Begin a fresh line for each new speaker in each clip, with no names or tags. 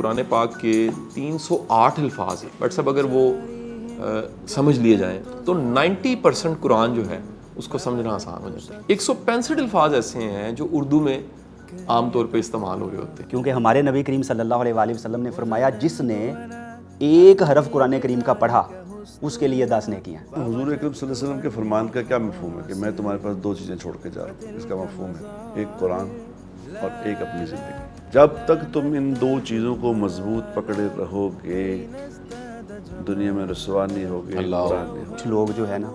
قرآن پاک کے 308 الفاظ ہیں، بٹ سب اگر وہ سمجھ لیے جائیں تو 90% قرآن جو ہے اس کو سمجھنا آسان ہو جاتا ہے۔ 165 الفاظ ایسے ہیں جو اردو میں عام طور پہ استعمال ہو رہے ہوتے ہیں،
کیونکہ ہمارے نبی کریم صلی اللہ علیہ وآلہ وسلم نے فرمایا جس نے ایک حرف قرآن کریم کا پڑھا اس کے لیے 10 نیکیاں۔
حضور اکرم صلی اللہ علیہ وسلم کے فرمان کا کیا مفہوم ہے کہ میں تمہارے پاس 2 چیزیں چھوڑ کے جا رہا ہوں؟ اس کا مفہوم ہے ایک قرآن اور ایک اپنی زندگی۔ جب تک تم ان 2 چیزوں کو مضبوط پکڑے رہو گے دنیا میں رسوا نہیں ہوگے، گمراہ نہیں ہوگے۔
کچھ لوگ جو ہے نا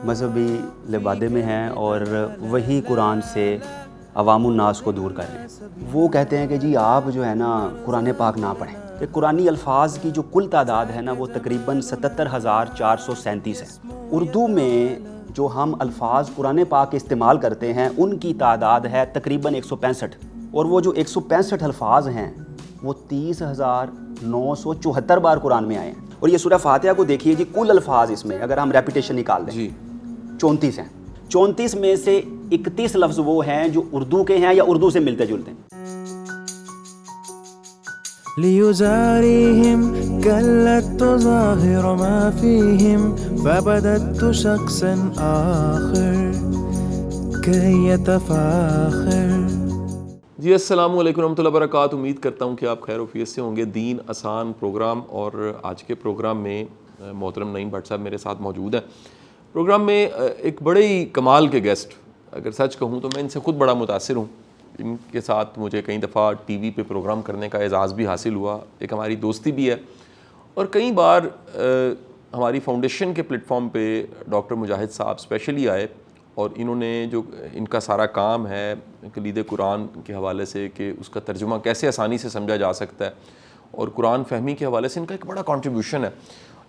مذہبی لبادے میں ہیں اور وہی قرآن سے عوام الناس کو دور کر رہے ہیں۔ وہ کہتے ہیں کہ جی آپ جو ہے نا قرآن پاک نہ پڑھیں۔ کہ قرآنی الفاظ کی جو کل تعداد ہے نا وہ تقریباً 77,437 ہے۔ اردو میں جو ہم الفاظ قرآن پاک استعمال کرتے ہیں ان کی تعداد ہے تقریباً 165، اور وہ جو 165 الفاظ ہیں وہ 30,974 بار قرآن میں آئے ہیں۔ اور یہ سورہ فاتحہ کو دیکھیے جی، کل الفاظ اس میں اگر ہم ریپیٹیشن نکال دیں 34 ہیں۔ 34 میں سے 31 لفظ وہ ہیں جو اردو کے ہیں یا اردو سے ملتے جلتے ہیں۔
ليزاريهم كلت تظاهر ما فيهم فبدت شخصا آخر كي يتفاخر۔
جی السلام علیکم ورحمۃ اللہ وبرکاتہ۔ امید کرتا ہوں کہ آپ خیر و عافیت سے ہوں گے۔ دین آسان پروگرام، اور آج کے پروگرام میں محترم نعیم بٹ صاحب میرے ساتھ موجود ہیں۔ پروگرام میں ایک بڑے ہی کمال کے گیسٹ، اگر سچ کہوں تو میں ان سے خود بڑا متاثر ہوں۔ ان کے ساتھ مجھے کئی دفعہ ٹی وی پہ پروگرام کرنے کا اعزاز بھی حاصل ہوا، ایک ہماری دوستی بھی ہے، اور کئی بار ہماری فاؤنڈیشن کے پلیٹ فارم پہ ڈاکٹر مجاہد صاحب اسپیشلی آئے، اور انہوں نے جو ان کا سارا کام ہے کلید قرآن کے حوالے سے کہ اس کا ترجمہ کیسے آسانی سے سمجھا جا سکتا ہے، اور قرآن فہمی کے حوالے سے ان کا ایک بڑا کنٹریبیوشن ہے۔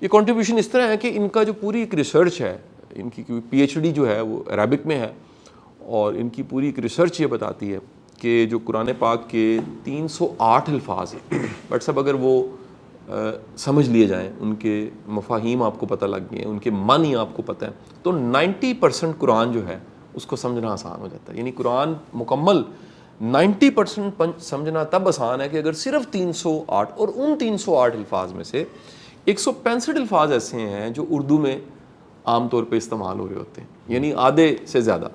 یہ کنٹریبیوشن اس طرح ہے کہ ان کا جو پوری ایک ریسرچ ہے، ان کی پی ایچ ڈی جو ہے وہ عربک میں ہے، اور ان کی پوری ایک ریسرچ یہ بتاتی ہے کہ جو قرآن پاک کے 308 الفاظ ہیں، بٹ سب اگر وہ سمجھ لیے جائیں، ان کے مفاہیم آپ کو پتہ لگ گئے ہیں، ان کے معنی آپ کو پتہ ہے، تو 90% قرآن جو ہے اس کو سمجھنا آسان ہو جاتا ہے۔ یعنی قرآن مکمل 90% سمجھنا تب آسان ہے کہ اگر صرف 308، اور ان 308 الفاظ میں سے 165 الفاظ ایسے ہیں جو اردو میں عام طور پہ استعمال ہو رہے ہوتے ہیں، یعنی آدھے سے زیادہ،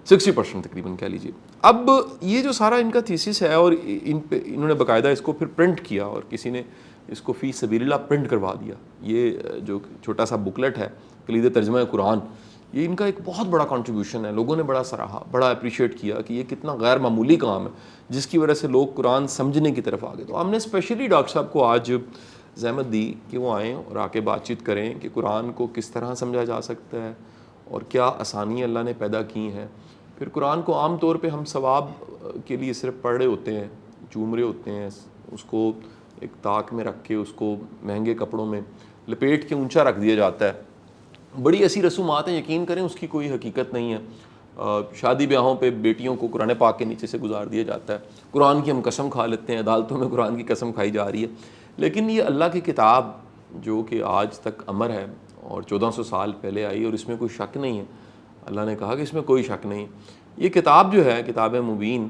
60% تقریباً کہہ لیجیے۔ اب یہ جو سارا ان کا تھیسس ہے، اور انہوں نے باقاعدہ اس کو پھر پرنٹ کیا، اور کسی نے اس کو فی سبیل اللہ پرنٹ کروا دیا۔ یہ جو چھوٹا سا بکلٹ ہے کلید ترجمہ قرآن، یہ ان کا ایک بہت بڑا کنٹریبیوشن ہے۔ لوگوں نے بڑا سراہا، بڑا اپریشیٹ کیا کہ یہ کتنا غیر معمولی کام ہے جس کی وجہ سے لوگ قرآن سمجھنے کی طرف آگے۔ تو ہم نے اسپیشلی ڈاکٹر صاحب کو آج زحمت دی کہ وہ آئیں اور آ کے بات چیت کریں کہ قرآن کو کس طرح سمجھا جا سکتا ہے، اور کیا آسانیاں اللہ نے پیدا کی ہیں۔ پھر قرآن کو عام طور پہ ہم ثواب کے لیے صرف پڑھ رہے ہوتے ہیں، چوم رہے ہوتے ہیں، اس کو ایک طاق میں رکھ کے اس کو مہنگے کپڑوں میں لپیٹ کے اونچا رکھ دیا جاتا ہے۔ بڑی ایسی رسومات ہیں، یقین کریں اس کی کوئی حقیقت نہیں ہے۔ شادی بیاہوں پہ بیٹیوں کو قرآن پاک کے نیچے سے گزار دیا جاتا ہے، قرآن کی ہم قسم کھا لیتے ہیں، عدالتوں میں قرآن کی قسم کھائی جا رہی ہے۔ لیکن یہ اللہ کی کتاب جو کہ آج تک امر ہے، اور 1400 سال پہلے آئی، اور اس میں کوئی شک نہیں ہے، اللہ نے کہا کہ اس میں کوئی شک نہیں۔ یہ کتاب جو ہے کتاب مبین،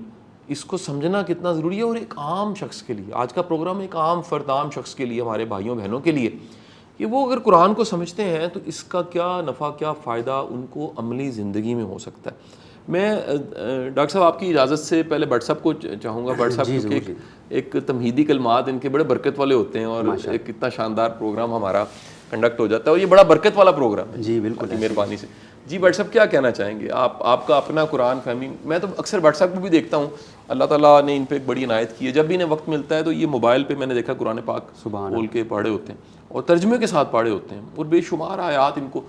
اس کو سمجھنا کتنا ضروری ہے، اور ایک عام شخص کے لیے آج کا پروگرام ایک عام فرد، عام شخص کے لیے، ہمارے بھائیوں بہنوں کے لیے، کہ وہ اگر قرآن کو سمجھتے ہیں تو اس کا کیا نفع، کیا فائدہ ان کو عملی زندگی میں ہو سکتا ہے۔ میں ڈاکٹر صاحب آپ کی اجازت سے پہلے بٹ صاحب کو چاہوں گا۔ بٹ صاحب کیونکہ ایک تمہیدی کلمات ان کے بڑے برکت والے ہوتے ہیں، اور ایک کتنا شاندار پروگرام ہمارا کنڈکٹ ہو جاتا ہے، اور یہ بڑا برکت والا پروگرام ہے۔
جی بالکل،
مہربانی سے۔ جی بٹ صاحب کیا کہنا چاہیں گے آپ کا اپنا قرآن فہمی؟ میں تو اکثر بٹ صاحب کو بھی دیکھتا ہوں، اللہ تعالیٰ نے ان پہ ایک بڑی عنایت کی ہے، جب بھی انہیں وقت ملتا ہے تو یہ موبائل پہ میں نے دیکھا قرآن پاک کھول کے پڑھے ہوتے ہیں، اور ترجمے کے ساتھ پڑھے ہوتے ہیں، اور بے شمار آیات ان کو۔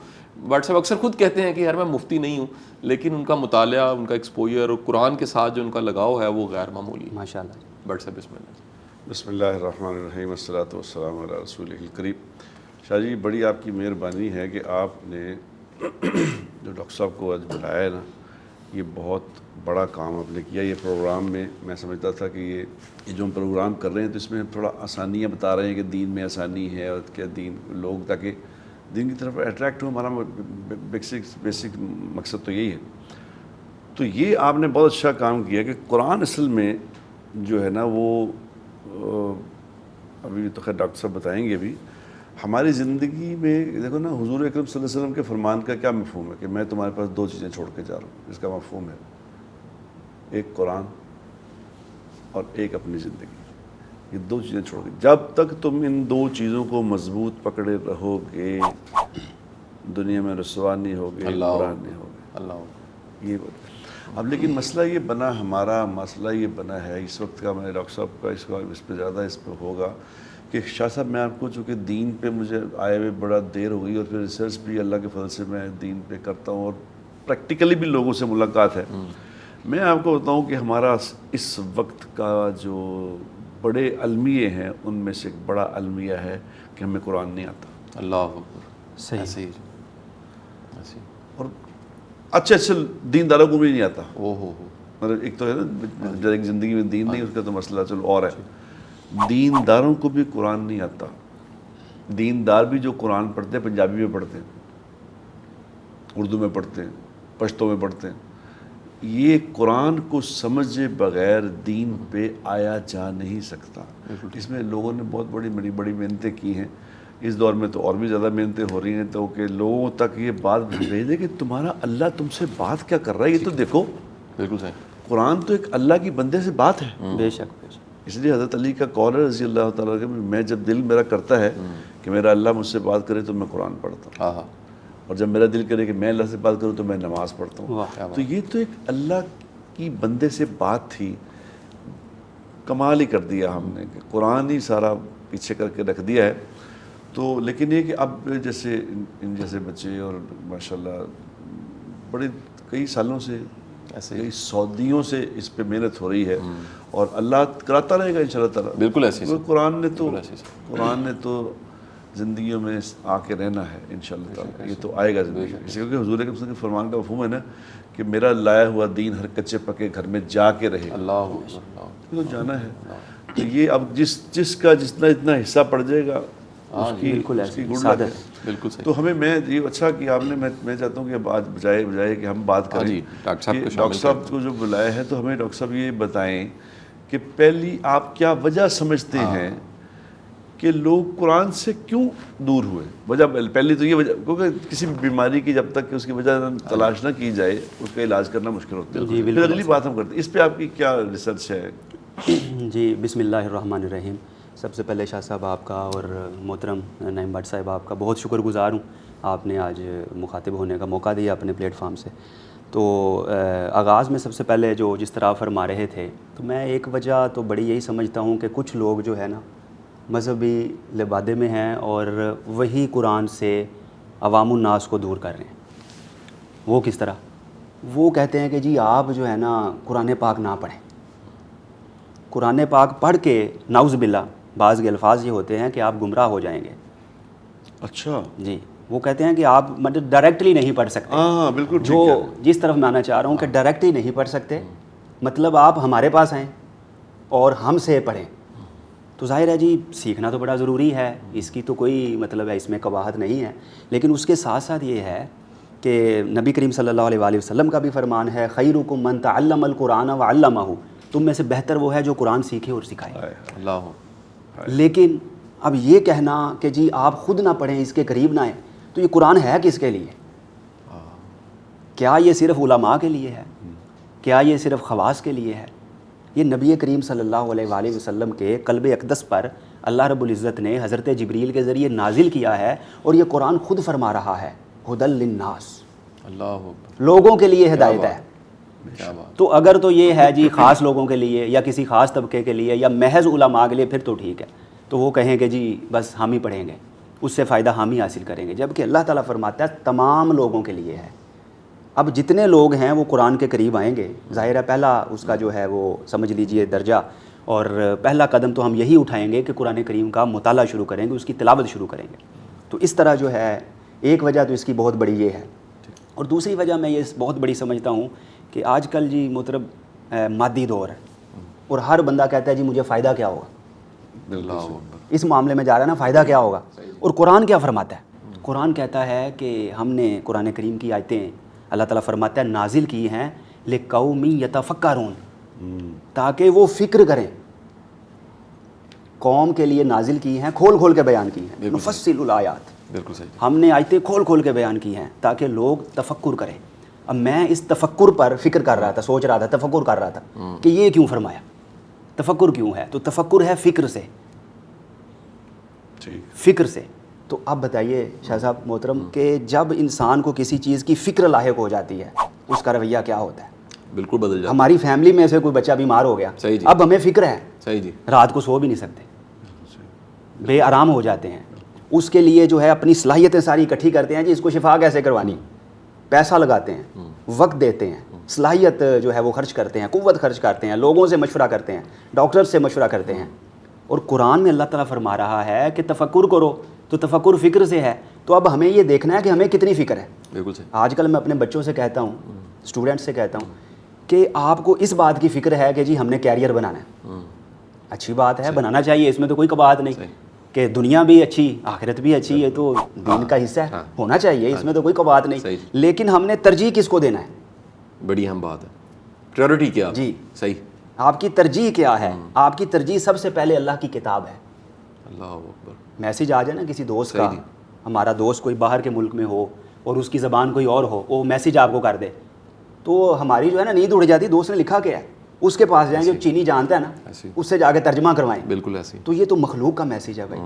بٹ صاحب اکثر خود کہتے ہیں کہ یار میں مفتی نہیں ہوں، لیکن ان کا مطالعہ، ان کا ایکسپوجر، اور قرآن کے ساتھ جو ان کا لگاؤ ہے وہ غیر معمولی۔
ماشاء اللہ۔
بٹ صاحب بسم اللہ۔
بسم اللہ الرحمن الرحیم، والصلاۃ والسلام علی رسول الکریم۔ شاہ جی بڑی آپ کی مہربانی ہے کہ آپ نے جو ڈاکٹر صاحب کو آج بلایا ہے نا، یہ بہت بڑا کام آپ نے کیا۔ یہ پروگرام میں سمجھتا تھا کہ یہ جو ہم پروگرام کر رہے ہیں تو اس میں تھوڑا آسانیاں بتا رہے ہیں کہ دین میں آسانی ہے، اور کیا دین لوگ تاکہ دین کی طرف اٹریکٹ ہو، ہمارا بیسک مقصد تو یہی ہے۔ تو یہ آپ نے بہت اچھا کام کیا کہ قرآن اصل میں جو ہے نا وہ ابھی تو خیر ڈاکٹر صاحب بتائیں گے بھی. ہماری زندگی میں دیکھو نا، حضور اکرم صلی اللہ علیہ وسلم کے فرمان کا کیا مفہوم ہے کہ میں تمہارے پاس 2 چیزیں چھوڑ کے جا رہا ہوں. اس کا مفہوم ہے ایک قرآن اور ایک اپنی زندگی. یہ 2 چیزیں چھوڑ کے، جب تک تم ان 2 چیزوں کو مضبوط پکڑے رہو گے دنیا میں رسوا نہیں ہوگے، گمراہ نہیں ہوگے.
اللہ
یہ اب لیکن مسئلہ یہ بنا، ہمارا مسئلہ یہ بنا ہے اس وقت کا، میں ڈاکٹر صاحب کا اس پہ زیادہ اس پہ ہوگا کہ شاہ صاحب میں آپ کو چونکہ دین پہ مجھے آئے ہوئے بڑا دیر ہو گئی اور پھر ریسرچ بھی اللہ کے فضل سے میں دین پہ کرتا ہوں اور پریکٹیکلی بھی لوگوں سے ملاقات ہے. میں آپ کو بتاؤں کہ ہمارا اس وقت کا جو بڑے المیے ہیں ان میں سے ایک بڑا المیہ ہے کہ ہمیں قرآن نہیں آتا.
اللہ اکبر.
صحیح.
ایسے
اور اچھے دینداروں کو بھی نہیں آتا.
او ہو
مطلب ایک تو ہے نا ایک زندگی میں دین نہیں، اس کا تو مسئلہ چلو اور ہے. دینداروں کو بھی قرآن نہیں آتا. دیندار بھی جو قرآن پڑھتے ہیں پنجابی میں پڑھتے ہیں، اردو میں پڑھتے ہیں، پشتو میں پڑھتے ہیں. یہ قرآن کو سمجھے بغیر دین پہ آیا جا نہیں سکتا. اس میں لوگوں نے بہت بڑی بڑی محنتیں کی ہیں. اس دور میں تو اور بھی زیادہ محنتیں ہو رہی ہیں تو کہ لوگوں تک یہ بات بھیج دے کہ تمہارا اللہ تم سے بات کیا کر رہا ہے. یہ تو دیکھو،
بالکل صحیح.
قرآن تو ایک اللہ کی بندے سے بات ہے.
بے شک بے شک.
اس لیے حضرت علی کا قول ہے رضی اللہ تعالیٰ کہ میں جب دل میرا کرتا ہے کہ میرا اللہ مجھ سے بات کرے تو میں قرآن پڑھتا ہوں،
ہاں
اور جب میرا دل کرے کہ میں اللہ سے بات کروں تو میں نماز پڑھتا ہوں. تو یہ تو ایک اللہ کی بندے سے بات تھی. کمال ہی کر دیا ہم نے کہ قرآن ہی سارا پیچھے کر کے رکھ دیا ہے. تو لیکن یہ کہ اب جیسے ان جیسے بچے اور ماشاءاللہ بڑے کئی سالوں سے کئی صدیوں سے اس پہ محنت ہو رہی ہے اور اللہ کراتا رہے گا انشاءاللہ تعالیٰ.
بالکل ایسے
قرآن نے تو زندگیوں میں آ کے رہنا ہے انشاءاللہ تعالیٰ. یہ تو آئے گا زندگی میں، کیونکہ حضور اکرم صلی اللہ علیہ وسلم کے فرمان کا مفہوم ہے نا کہ میرا لایا ہوا دین ہر کچے پکے گھر میں جا کے رہے.
اللہ
تو جانا ہے. تو یہ اب جس کا جتنا حصہ پڑ جائے گا اس کی گڈ لک ہے.
بالکل صحیح.
تو ہمیں میں یہ اچھا کہ آپ نے میں چاہتا ہوں کہ بات بجائے کہ ہم بات کریں ڈاکٹر صاحب کو جو بلایا ہے تو ہمیں ڈاکٹر صاحب یہ بتائیں کہ پہلی آپ کیا وجہ سمجھتے ہیں کہ لوگ قرآن سے کیوں دور ہوئے. وجہ پہلی تو یہ وجہ، کیونکہ کسی بیماری کی جب تک کہ اس کی وجہ تلاش نہ کی جائے اس کا علاج کرنا مشکل ہوتا ہے. پھر اگلی بات ہم کرتے ہیں اس پہ آپ کی کیا ریسرچ ہے.
جی بسم اللہ الرحمن الرحیم. سب سے پہلے شاہ صاحب آپ کا اور محترم نعیم بٹ صاحب آپ کا بہت شکر گزار ہوں. آپ نے آج مخاطب ہونے کا موقع دیا اپنے پلیٹ فارم سے. تو آغاز میں سب سے پہلے جس طرح فرما رہے تھے تو میں ایک وجہ تو بڑی یہی سمجھتا ہوں کہ کچھ لوگ جو ہے نا مذہبی لبادے میں ہیں اور وہی قرآن سے عوام الناس کو دور کر رہے ہیں. وہ کس طرح؟ وہ کہتے ہیں کہ جی آپ جو ہے نا قرآن پاک نہ پڑھیں. قرآن پاک پڑھ کے نعوذ باللہ بعض کے الفاظ یہ ہوتے ہیں کہ آپ گمراہ ہو جائیں گے.
اچھا
جی وہ کہتے ہیں کہ آپ مطلب ڈائریکٹلی نہیں پڑھ سکتے.
ہاں بالکل
جو جس طرف میں آنا چاہ رہا ہوں کہ ڈائریکٹلی نہیں پڑھ سکتے، مطلب آپ ہمارے پاس آئیں اور ہم سے پڑھیں. تو ظاہر ہے جی سیکھنا تو بڑا ضروری ہے، اس کی تو کوئی مطلب ہے اس میں قباحت نہیں ہے. لیکن اس کے ساتھ ساتھ یہ ہے کہ نبی کریم صلی اللہ علیہ وآلہ وسلم کا بھی فرمان ہے خیرکم من تعلم القرآن وعلمہ. تم میں سے بہتر وہ ہے جو قرآن سیکھے اور سکھائے.
اللہ.
لیکن اب یہ کہنا کہ جی آپ خود نہ پڑھیں، اس کے قریب نہ آئیں، تو یہ قرآن ہے کس کے لیے؟ کیا یہ صرف علماء کے لیے ہے؟ کیا یہ صرف خواص کے لیے ہے؟ یہ نبی کریم صلی اللہ علیہ وآلہ وسلم کے قلب اقدس پر اللہ رب العزت نے حضرت جبریل کے ذریعے نازل کیا ہے اور یہ قرآن خود فرما رہا ہے ہدی للناس.
اللہ
لوگوں کے لیے ہدایت ہے. تو اگر تو یہ ہے جی خاص لوگوں کے لیے یا کسی خاص طبقے کے لیے یا محض علماء کے لیے پھر تو ٹھیک ہے، تو وہ کہیں کہ جی بس ہم ہی پڑھیں گے، اس سے فائدہ ہم ہی حاصل کریں گے. جبکہ اللہ تعالیٰ فرماتا ہے تمام لوگوں کے لیے ہے. اب جتنے لوگ ہیں وہ قرآن کے قریب آئیں گے، ظاہر ہے پہلا اس کا جو ہے وہ سمجھ لیجئے درجہ اور پہلا قدم تو ہم یہی اٹھائیں گے کہ قرآن کریم کا مطالعہ شروع کریں گے، اس کی تلاوت شروع کریں گے. تو اس طرح جو ہے ایک وجہ تو اس کی بہت بڑی یہ ہے. اور دوسری وجہ میں یہ بہت بڑی سمجھتا ہوں کہ آج کل جی محترم مادی دور ہے اور ہر بندہ کہتا ہے جی مجھے فائدہ کیا ہوگا، اس معاملے میں جا رہا ہے نا، فائدہ کیا ہوگا. اور قرآن کیا فرماتا ہے؟ قرآن کہتا ہے کہ ہم نے قرآن کریم کی آیتیں اللہ تعالیٰ فرماتا ہے نازل کی ہیں لِقَوْمٍ يَتَفَكَّرُونَ، تاکہ وہ فکر کریں. قوم کے لیے نازل کی ہیں, کھول کھول کے بیان کی ہیں. مفصل الآیات,
بالکل صحیح.
ہم نے آیتیں کھول کھول کے بیان کی ہیں تاکہ لوگ تفکر کریں. اب میں اس تفکر پر فکر کر رہا تھا, سوچ رہا تھا, تفکر کر رہا تھا کہ یہ کیوں فرمایا, تفکر کیوں ہے. تو تفکر ہے فکر سے, فکر سے. تو اب بتائیے شاہ صاحب محترم کہ جب انسان کو کسی چیز کی فکر لاحق ہو جاتی ہے اس کا رویہ کیا ہوتا ہے؟
بالکل بدل جاتا.
ہماری فیملی میں سے کوئی بچہ بیمار ہو گیا,
صحیح جی.
اب ہمیں فکر ہے,
صحیح جی,
رات کو سو بھی نہیں سکتے, بے آرام ہو جاتے ہیں. اس کے لیے جو ہے اپنی صلاحیتیں ساری اکٹھی کرتے ہیں, جی اس کو شفا کیسے کروانی, پیسہ لگاتے ہیں, وقت دیتے ہیں, صلاحیت جو ہے وہ خرچ کرتے ہیں, قوت خرچ کرتے ہیں, لوگوں سے مشورہ کرتے ہیں, ڈاکٹر سے مشورہ کرتے ہیں. اور قرآن میں اللہ تعالیٰ فرما رہا ہے کہ تفکر کرو, تو تفکر فکر سے ہے. تو اب ہمیں یہ دیکھنا ہے کہ ہمیں کتنی فکر ہے.
بالکل صحیح.
آج کل میں اپنے بچوں سے کہتا ہوں, اسٹوڈنٹ سے کہتا ہوں کہ آپ کو اس بات کی فکر ہے کہ جی ہم نے کیریئر بنانا ہے. اچھی بات ہے, بنانا چاہیے, اس میں تو کوئی کباہت نہیں کہ دنیا بھی اچھی آخرت بھی اچھی, یہ تو دین کا حصہ ہے, ہونا چاہیے, اس میں تو کوئی کباہت نہیں. لیکن ہم نے ترجیح کس کو دینا ہے,
بڑی اہم بات ہے. پریورٹی کیا؟
جی
صحیح.
آپ کی ترجیح کیا ہے؟ آپ کی ترجیح سب سے پہلے اللہ کی کتاب ہے.
اللہ اکبر.
میسیج آ جائے نا کسی دوست کا, ہمارا دوست کوئی باہر کے ملک میں ہو اور اس کی زبان کوئی اور ہو, وہ میسیج آپ کو کر دے, تو ہماری جو ہے نا نیند اڑ جاتی, دوست نے لکھا کیا ہے, اس کے پاس جائیں گے, چینی جانتا ہے نا, اس سے جا کے ترجمہ کروائیں.
بالکل ایسی.
تو یہ تو مخلوق کا میسیج ہے بھائی,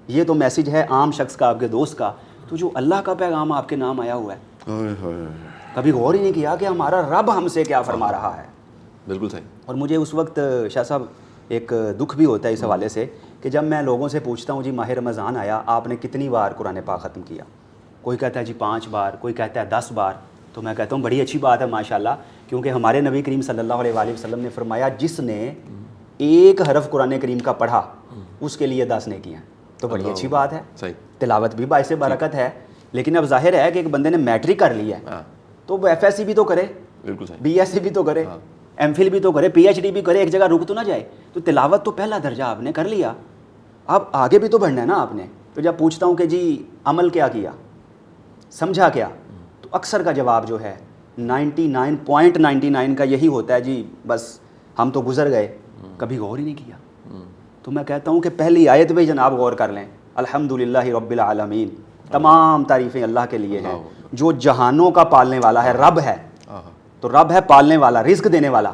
یہ تو میسیج ہے عام شخص کا, آپ کے دوست کا. تو جو اللہ کا پیغام آپ کے نام آیا ہوا ہے, کبھی غور ہی نہیں کیا کہ ہمارا رب ہم سے کیا فرما رہا ہے.
بالکل صحیح.
اور مجھے اس وقت شاہ صاحب ایک دکھ بھی ہوتا ہے اس حوالے سے کہ جب میں لوگوں سے پوچھتا ہوں جی ماہ رمضان آیا, آپ نے کتنی بار قرآن پاک ختم کیا؟ کوئی کہتا ہے جی 5 بار, کوئی کہتا ہے 10 بار. تو میں کہتا ہوں بڑی اچھی بات ہے ماشاءاللہ, کیونکہ ہمارے نبی کریم صلی اللہ علیہ وآلہ وسلم نے فرمایا جس نے ایک حرف قرآن کریم کا پڑھا اس کے لیے 10 نیکیاں. تو بڑی اچھی بات ہے, تلاوت بھی باعث برکت ہے. لیکن اب ظاہر ہے کہ ایک بندے نے میٹرک کر لی ہے تو وہ FSC بھی تو کرے, BSc بھی تو کرے, MPhil بھی تو کرے, PhD بھی کرے, ایک جگہ رک تو نہ جائے. تو تلاوت تو پہلا درجہ آپ نے کر لیا, اب آگے بھی تو بڑھنا ہے نا آپ نے. تو جب پوچھتا ہوں کہ جی عمل کیا کیا, سمجھا کیا, تو اکثر کا جواب جو ہے 99.99 کا یہی ہوتا ہے جی بس ہم تو گزر گئے, کبھی غور ہی نہیں کیا. تو میں کہتا ہوں کہ پہلی آیت پہ جناب غور کر لیں, الحمدللہ رب العالمین, تمام تعریفیں اللہ کے لیے ہیں جو جہانوں کا پالنے والا ہے, رب ہے. تو رب ہے پالنے والا, رزق دینے والا.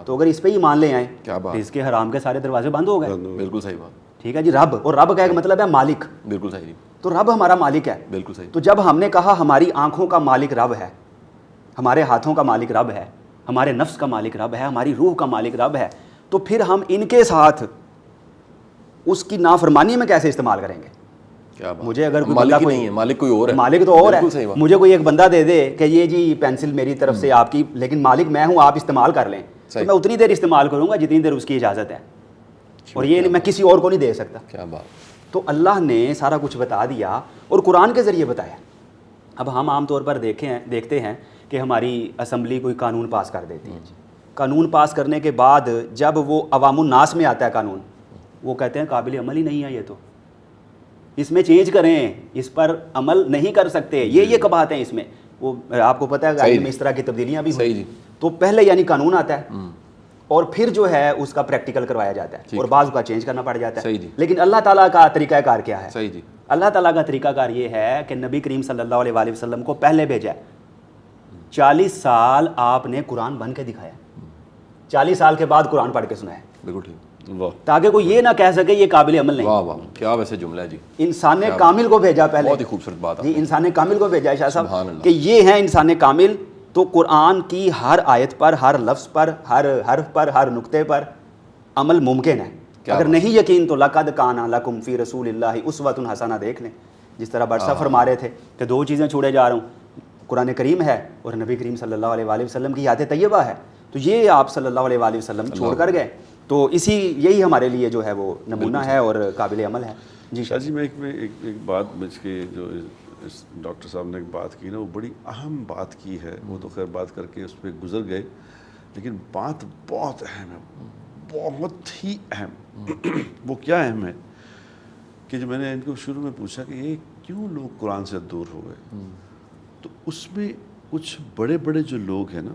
تو اگر اس پہ ہی مان لے آئیں, رزق حرام کے سارے دروازے بند ہو گئے.
بالکل صحیح بات.
ٹھیک ہے جی, رب, اور رب کا ایک مطلب ہے مالک.
بالکل صحیح.
تو رب ہمارا مالک ہے.
بالکل صحیح.
تو جب ہم نے کہا ہماری آنکھوں کا مالک رب ہے, ہمارے ہاتھوں کا مالک رب ہے, ہمارے نفس کا مالک رب ہے, ہماری روح کا مالک رب ہے, تو پھر ہم ان کے ساتھ اس کی نافرمانی میں کیسے استعمال کریں گے؟ مجھے اگر کوئی
مالک نہیں ہے, مالک کوئی اور ہے,
مالک تو اور ہے. مجھے کوئی ایک بندہ دے دے کہ یہ جی پینسل میری طرف سے آپ کی, لیکن مالک میں ہوں, آپ استعمال کر لیں, تو میں اتنی دیر استعمال کروں گا جتنی دیر اس کی اجازت ہے, اور یہ میں کسی اور کو نہیں دے سکتا.
کیا بات.
تو اللہ نے سارا کچھ بتا دیا اور قرآن کے ذریعے بتایا. اب ہم عام طور پر دیکھتے ہیں کہ ہماری اسمبلی کوئی قانون پاس کر دیتی ہے. قانون پاس کرنے کے بعد جب وہ عوام الناس میں آتا ہے قانون, وہ کہتے ہیں قابل عمل ہی نہیں ہے, یہ تو اس میں چینج کریں, اس پر عمل نہیں کر سکتے, یہ کباہت ہیں اس میں. وہ آپ کو پتہ ہے آئین میں اس طرح کی تبدیلیاں بھی ہوئی. تو پہلے یعنی قانون آتا ہے اور پھر جو ہے اس کا پریکٹیکل کروایا جاتا ہے, اور بعض کا چینج کرنا پڑ جاتا ہے. لیکن اللہ تعالیٰ کا طریقہ کار کیا ہے؟ اللہ تعالیٰ کا طریقہ کار یہ ہے کہ نبی کریم صلی اللہ علیہ وآلہ وسلم کو پہلے بھیجا ہے. 40 سال آپ نے قرآن بن کے دکھایا, 40 سال کے بعد قرآن پڑھ کے سنایا. بالکل ٹھیک, تاکہ کوئی یہ نہ کہہ سکے یہ قابل عمل نہیں.
واہ واہ, کیا ویسے جملہ ہے جی.
انسان کامل کو بھیجا پہلے,
بہت ہی خوبصورت بات ہے
جی. انسان کامل کو بھیجا شاہ صاحب کہ یہ ہیں انسان کامل. تو قرآن کی ہر آیت پر, ہر لفظ پر, ہر حرف پر, ہر نقطے پر عمل ممکن ہے. اگر نہیں یقین تو لقد کان لکم فی رسول اللہ اسوۃ حسنہ دیکھ لیں. جس طرح برسا فرما رہے تھے کہ 2 چیزیں چھوڑے جا رہا ہوں, قرآن کریم ہے اور نبی کریم صلی اللہ علیہ وآلہ وسلم کی حیات طیبہ ہے. تو یہ آپ صلی اللہ علیہ وآلہ وسلم چھوڑ کر گئے. تو یہی ہمارے لیے جو ہے وہ نمونہ ہے اور قابل عمل ہے. جی
شاہ جی, میں ایک بات مجھ کے جو ڈاکٹر صاحب نے ایک بات کی نا, وہ بڑی اہم بات کی ہے. وہ تو خیر بات کر کے اس پہ گزر گئے, لیکن بات بہت اہم ہے, بہت ہی اہم. وہ کیا اہم ہے کہ جو میں نے ان کو شروع میں پوچھا کہ یہ کیوں لوگ قرآن سے دور ہو گئے, تو اس میں کچھ بڑے بڑے جو لوگ ہیں نا,